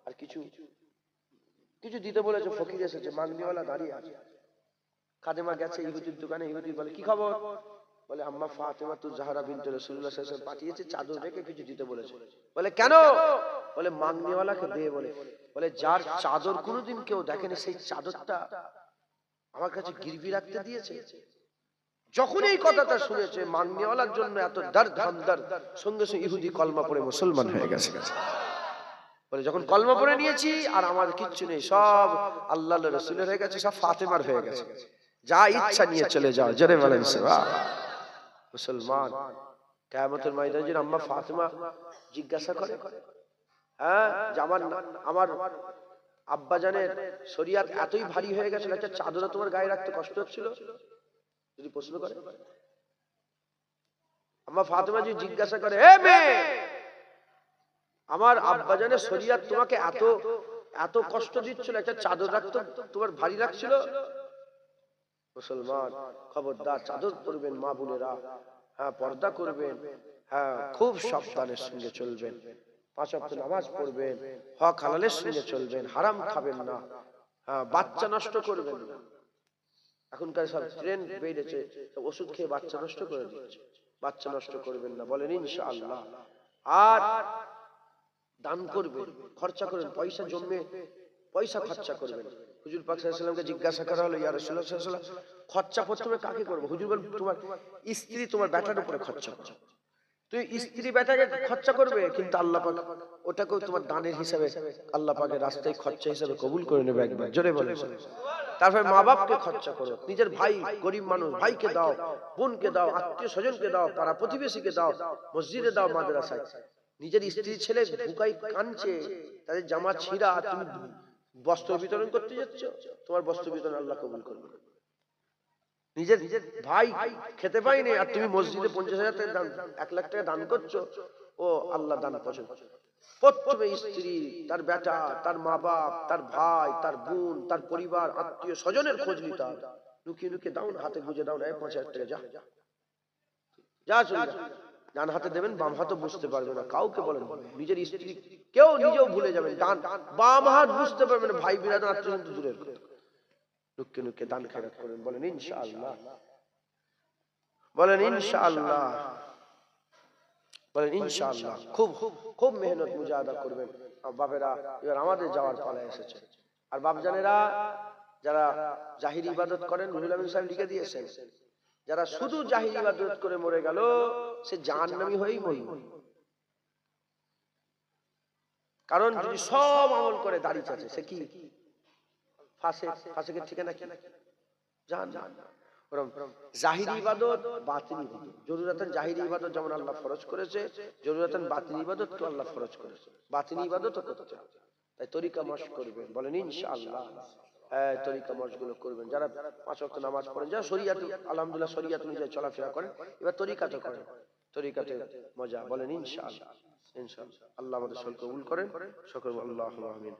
আর কিছু দিতে বলেছে। ফকির এসেছে, মাংনিওয়ালা দাঁড়িয়ে আছে, খাদেমা গেছে ইহুদির দোকানে। ইহুদি বলে কি খবর? বলে আম্মা ফাতেমা তো জাহরা বিনতে রাসূলুল্লাহ সাল্লাল্লাহু আলাইহি ওয়াসাল্লাম পাঠিয়েছে, চাদর রেখে কিছু দিতে বলেছে। বলে কেন? বলে মাংনিওয়ালাকে দে। বলে যার চাদর কোনোদিন কেউ দেখেনি, সেই চাদরটা আমার কাছে গিরবি রাখতে দিয়েছে। যখন এই কথাটা শুনেছে, মাংনিওয়ালার জন্য এত দর্দ হামদর্দ, সঙ্গে সঙ্গে ইহুদি কলমা পড়ে মুসলমান হয়ে গেছে। বলে যখন কলমা পড়ে নিয়েছি, আর আমার কিচ্ছু নেই, সব আল্লাহর রাসূলের হয়ে গেছে, সব ফাতেমার হয়ে গেছে, যা ইচ্ছা নিয়ে চলে যাও। জোরে বলেন সুবহানাল্লাহ। মুসলমান কিয়ামতের ময়দানে যে আম্মা ফাতেমা জিজ্ঞাসা করে, হ্যাঁ, যে আমার আব্বা জানের শরীয়ত এতই ভারী হয়ে গেছে, একটা চাদর তোমার গায়ে রাখতে কষ্ট হচ্ছিল, যদি প্রশ্ন করে, আম্মা ফাতেমা জি জিজ্ঞাসা করে, হে মেয়ে, আমার আব্বা জানের শরীয়ত তোমাকে এত কষ্ট দিচ্ছিল, একটা চাদর রাখতে তোমার ভারী লাগছিল? মুসলমান খবরদার, চাদর পরবেন মা বোনেরা, হ্যাঁ, পর্দা করবেন, হ্যাঁ, খুব সাবধানের সঙ্গে চলবেন, 5 ওয়াক্ত নামাজ পড়বেন, হক হালালের সঙ্গে চলবেন, হারাম খাবেন না, হ্যাঁ, বাচ্চা নষ্ট করবেন না। এখনকার সব ট্রেন্ড বেড়েছে, ওষুধ খেয়ে বাচ্চা নষ্ট করে দিচ্ছে। বাচ্চা নষ্ট করবেন না, বলেন ইনশাআল্লাহ। আর দান করবেন, খরচা করবেন, পয়সা জমবে, পয়সা খরচা করবেন। হুজুর পাক সাল্লাল্লাহু আলাইহি ওয়াসাল্লামকে জিজ্ঞাসা করা হলো, ইয়া রাসূলুল্লাহ সাল্লাল্লাহু আলাইহি ওয়াসাল্লাম, খরচা প্রথমে কাকে করব? হুজুর বলেন, তোমার স্ত্রী, তোমার বেটার উপরে খরচা করো। তুই স্ত্রী বেটাকে খরচা করবে, কিন্তু আল্লাহ পাক ওটাকেও তোমার দানের হিসাবে, আল্লাহ পাকের রাস্তায় খরচা হিসাবে কবুল করে নেবে একবার। জোরে বলেন। তারপরে মা বাপকে খরচা করো, নিজের ভাই, গরিব মানুষ, ভাইকে দাও, বোনকে দাও, আত্মীয় স্বজনকে দাও, পাড়া প্রতিবেশীকে দাও, মসজিদে দাও, মাদ্রাসায়। নিজের স্ত্রী ছেলে ভুকাই কাঁদছে, তাদের জামা ছিঁড়া, তুমি বস্ত্র বিতরণ করতে যাচ্ছ, তোমার বস্ত্র বিতরণ আল্লাহ কবুল করবে। নিজের ভাই খেতে পাইনি, আর তুমি মসজিদে 50,000 টাকা দান, 1 লাখ টাকা দান করছো, ও আল্লাহ দান পছন্দ। প্রত্যেক স্ত্রী, তার বেটা, তার মা বাপ, তার ভাই, তার বোন, তার পরিবার, আত্মীয় স্বজনের খোঁজ নিতে হবে। লুকিয়ে দাও না, হাতে গুজে দাও না, 5,000 টাকা যা চলে যা। ডান হাতে দেবেন, বাম হাতে বুঝতে পারবে না, কাউকে বলেন। নিজের স্ত্রী কেউ নিজেও ভুলে যাবেন, ডান বাম হাত বুঝতে পারবে না, ভাই বিরাদর আত্মীয় দূরের কথা। লুকিয়ে দান খেরাত করেন, বলেন ইনশাআল্লাহ, বলেন ইনশাআল্লাহ, বলেন ইনশাআল্লাহ। খুব মেহনত মুজাহাদা করবেন বাবেরা। এবার আমাদের যাওয়ার পালা এসেছে। আর বাপজানেরা যারা জাহিরি ইবাদত করেন, রুহুল আমিন সাহেব লিখে দিয়েছেন, যারা শুধু জাহিরি ইবাদত করে মরে গেল সে জাহান্নামী হয়েই মরবে। কারণ যদি সব আমল করে দাঁড়িয়ে আছে, সে কি ফাসিকের ঠিকানা কি? জাহান্নাম। জাহিরি ইবাদত, বাতিনি ইবাদত, জরুরাতান জাহিরি ইবাদত যেমন আল্লাহ ফরজ করেছে, জরুরাতান বাতিনি ইবাদত তো আল্লাহ ফরজ করেছে। বাতিনি ইবাদত করতে হবে, তাই তরিকা মশক করবেন, বলেন ইনশাআল্লাহ। হ্যাঁ, তরিকা মশক গুলো করবেন। যারা 5 ওয়াক্ত নামাজ পড়েন, যারা শরিয়াত আলহামদুলিল্লাহ শরিয়াত অনুযায়ী চলাফেরা করেন, এবার তরিকাতে করেন, তরিকাতে মজা, বলেন ইনশাআল্লাহ। ইনশাআল্লাহ আল্লাহ আমাদের সকল কবুল করেন, সকল আল্লাহুম্মা আমিন,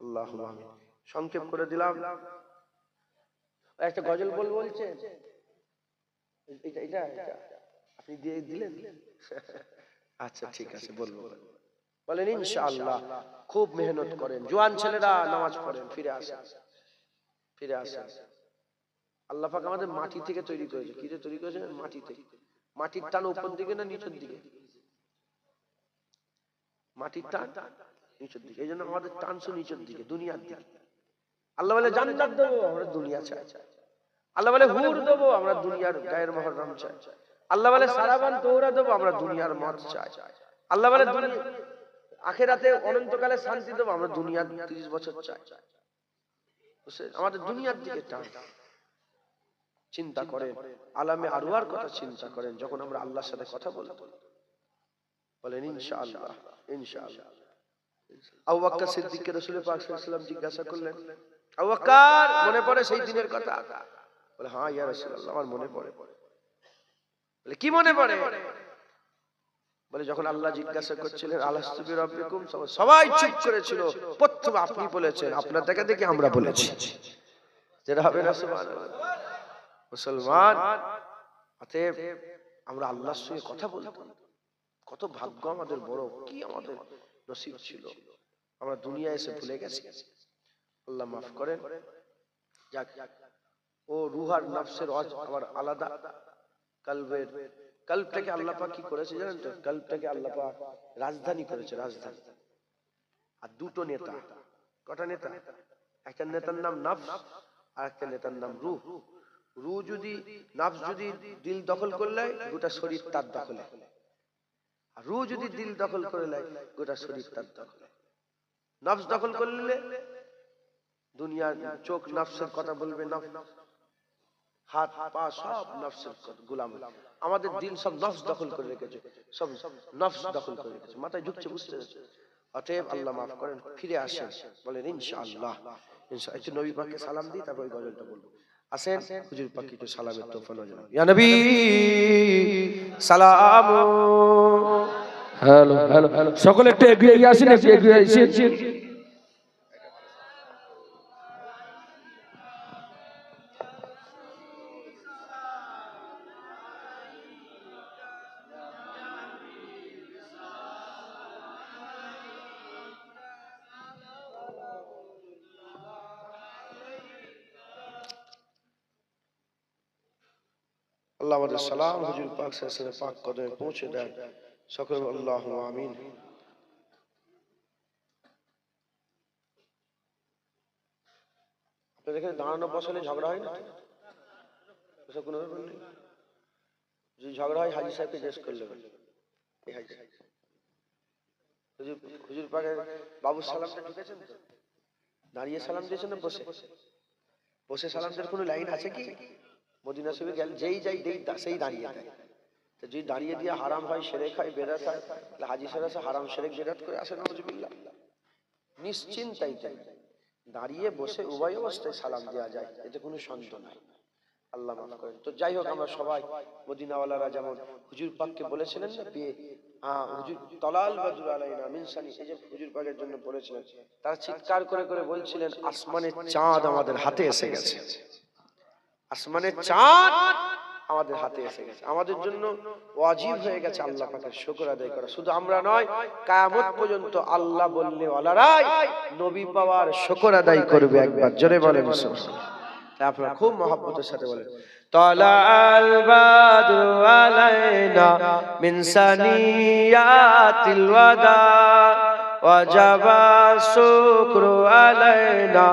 আল্লাহুম্মা আমিন। সংক্ষেপ করে দিলাম। একটা গজল বলছে, এটা আপনি দিয়ে দিলেন? আচ্ছা ঠিক আছে, বলবো, বলেন ইনশাআল্লাহ। খুব মেহনত করেন, জওয়ান ছেলেরা নামাজ পড়েন, ফিরে আসেন, ফিরে আসেন। আল্লাহ পাক আমাদের মাটি থেকে তৈরি করেছে। কি দিয়ে তৈরি করেছেন? মাটি থেকে। মাটির টান উপর দিকে না নিচের দিকে? মাটির টান নিচের দিকে, এই জন্য আমাদের টান শুধু নিচের দিকে, দুনিয়ার দিকে। আল্লাহ বলে জান্নাত দেবো, আমরা দুনিয়া চাই। আল্লাহ বলে হুর দেবো, আমরা দুনিয়ার গায়ের মহরম চাই। আল্লাহ বলে সারাবান তৌরা দেবো, আমরা দুনিয়ার মদ চাই। আল্লাহ বলে আখিরাতে অনন্তকালে শান্তি দেবো, আমরা দুনিয়ার 30 বছর চাই। আমাদের দুনিয়ার দিকে টান। চিন্তা করেন, আলামে আরওয়ার কথা চিন্তা করেন, যখন আমরা আল্লাহর সাথে কথা বলবো, বলেন ইনশাআল্লাহ, ইনশাআল্লাহ। আবু বকর সিদ্দিককে রাসূল পাক সাল্লাল্লাহু আলাইহি ওয়াসাল্লাম জিজ্ঞাসা করলেন, আবু বকর মনে পড়ে সেই দিনের কথা? বলে হ্যাঁ ইয়া রাসূলুল্লাহ, আমার মনে পড়ে। বলে কি মনে পড়ে? বলে যখন আল্লাহ জিজ্ঞাসা করছিলেন আলাস্তু বিরাব্বিকুম, সবাই চুপ করেছিল। প্রথম আপনি বলেছেন, আপনার দেখা দেখি আমরা বলেছি। যেটা হবে না সুবহানাল্লাহ। মুসলমান, অতএব আমরা আল্লাহর সঙ্গে কথা বলতাম, কত ভাগ্য আমাদের বড়, কি আমাদের নসিব ছিল। আমরা দুনিয়া এসে ভুলে গেছি। আল্লাহ মাফ করেন। যাক, ও রূহ আর নফসের আবার আলাদা। কলবটাকে আল্লাহ পাক কি করেছে জানেন তো? কলবটাকে আল্লাহ পাক রাজধানী করেছে, রাজধানী। আর দুটো নেতা, কটা নেতা? একটা নেতার নাম নফস আর একটা নেতার নাম রূহ। রূহ যদি, নফস যদি দিল দখল করলে গোটা শরীর তার দখলে, আর রূহ যদি দিল দখল করে নেয় গোটা শরীর তার দখলে। নফস দখল করলে দুনিয়ার চোখ নফসের কথা বলবে, হাত পা সব নফসের গোলাম। আমাদের দিল সব নফস দখল করে রেখেছে, সব নফস দখল করে রেখেছে, মাথায় ঢুকছে, বুঝতে পারছেন? অতএব আল্লাহ মাফ করেন, ফিরে আসেন, বলেন ইনশাআল্লাহ। একটু নবী পাককে সালাম দিই, তারপর ওই গজলটা বলবো। আসেন হুজুর পাককে একটু সালামের তোফা নজর। ইয়া নবী সালাম। হ্যালো হ্যালো হ্যালো, সকলে একটু এগিয়ে আসেন, একটু এগিয়ে আসেন। আল্লাহ আমাদের সালাম হুজুর পাক সাল্লাল্লাহু আলাইহি ওয়াসাল্লাম পাক কদমে পৌঁছে দেন, সকলে আল্লাহুম্মা আমিন। আপনাদের এখানে দাঁড়ানো বসলে ঝগড়া হয় না? এসব কোনো ব্যাপার নেই। যদি ঝগড়া হয় হাজী সাহেবকে জিজ্ঞেস করলে হুজুর পাকের বাবুর সালামটা ঢুকেছেন তো? দাঁড়িয়ে সালাম দিয়েছেন না বসে? বসে সালামদের কোনো লাইন আছে কি? মদিনা শরীফে গেল যেই যাই সেই দাঁড়িয়ে দেয়। তো যদি দাঁড়িয়ে দিয়ে হারাম হয়, শিরক হয়, বেদাত হয়, তাহলে হাজী সাহেব এসে হারাম শিরক বেদাত করে আসে, নাউজুবিল্লাহ। নিশ্চিন্তাই তাই দাঁড়িয়ে বসে উভয় অবস্থায় সালাম দেওয়া যায়, এতে কোনো সন্দেহ নাই। আল্লাহ মাফ করেন। তো যাই হোক, আমরা সবাই মদিনাওয়ালারা যেমন হুজুর পাককে বলেছিলেন না, হুজুর তলাল বাদুর আলাইনা মিন সানি, এই যে হুজুর পাকের জন্য বলেছিলেন, তারা চিৎকার করে করে বলছিলেন আসমানের চাঁদ আমাদের হাতে এসে গেছে, আসমানের চাঁদ আমাদের হাতে এসে গেছে। আমাদের জন্য ওয়াজিব হয়ে গেছে আল্লাহ পাকের শুকর আদায় করা। শুধু আমরা নয়, কিয়ামত পর্যন্ত আল্লাহ বললে ওয়ালারাই নবী পাওয়ার শুকর আদায় করবে। একবার জোরে বলেন সুবহানাল্লাহ। আপনারা খুব মহব্বতের সাথে বলেন তালাল বাদরু আলাইনা মিন সানিয়াতিল ওয়াদা ওয়াজাবা শুকরু আলাইনা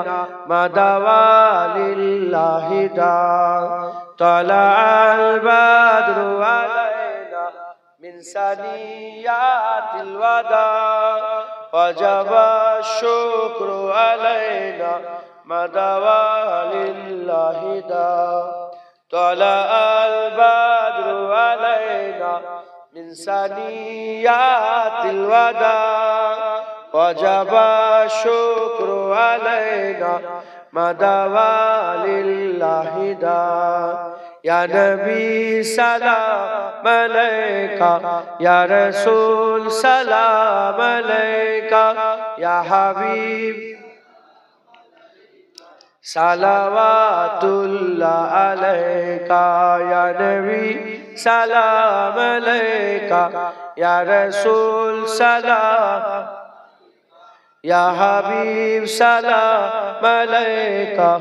মাদাওয়ালিল্লাহি দা তালাআল বাদরু আলাইনা মিন সানিয়াতিল ওয়াদা ওয়াজাবা শুকরু আলাইনা মাদাওয়ালিল্লাহি দা তালাআল বাদরু আলাইনা من ثنيات الوداع وجب الشكر علينا مدى لله دا يا نبي سلام عليك يا رسول سلام عليك يا حبيب সালাওয়াতুল্লাহ আলাইকা ইয়া নবী সালাম আলাইকা ইয়া রাসূল সালাম ইয়া হাবিব সালাম আলাইকা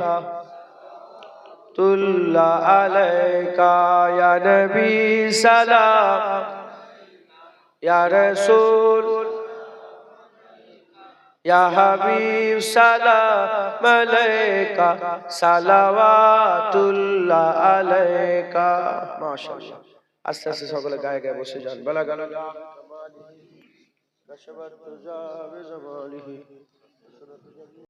তুল্লাহ আলাইকা ইয়া নবী সালাম ইয়া রাসূল ইয়া হাবিব সালাম আলাইকা সালাওয়াতুল্লাহ আলাইকা মাশাআল্লাহ আস্তে আস্তে সকলে গায়ে গায়ে বসে যান বলা গেল কাশাবাত তুজা বিজামালিহি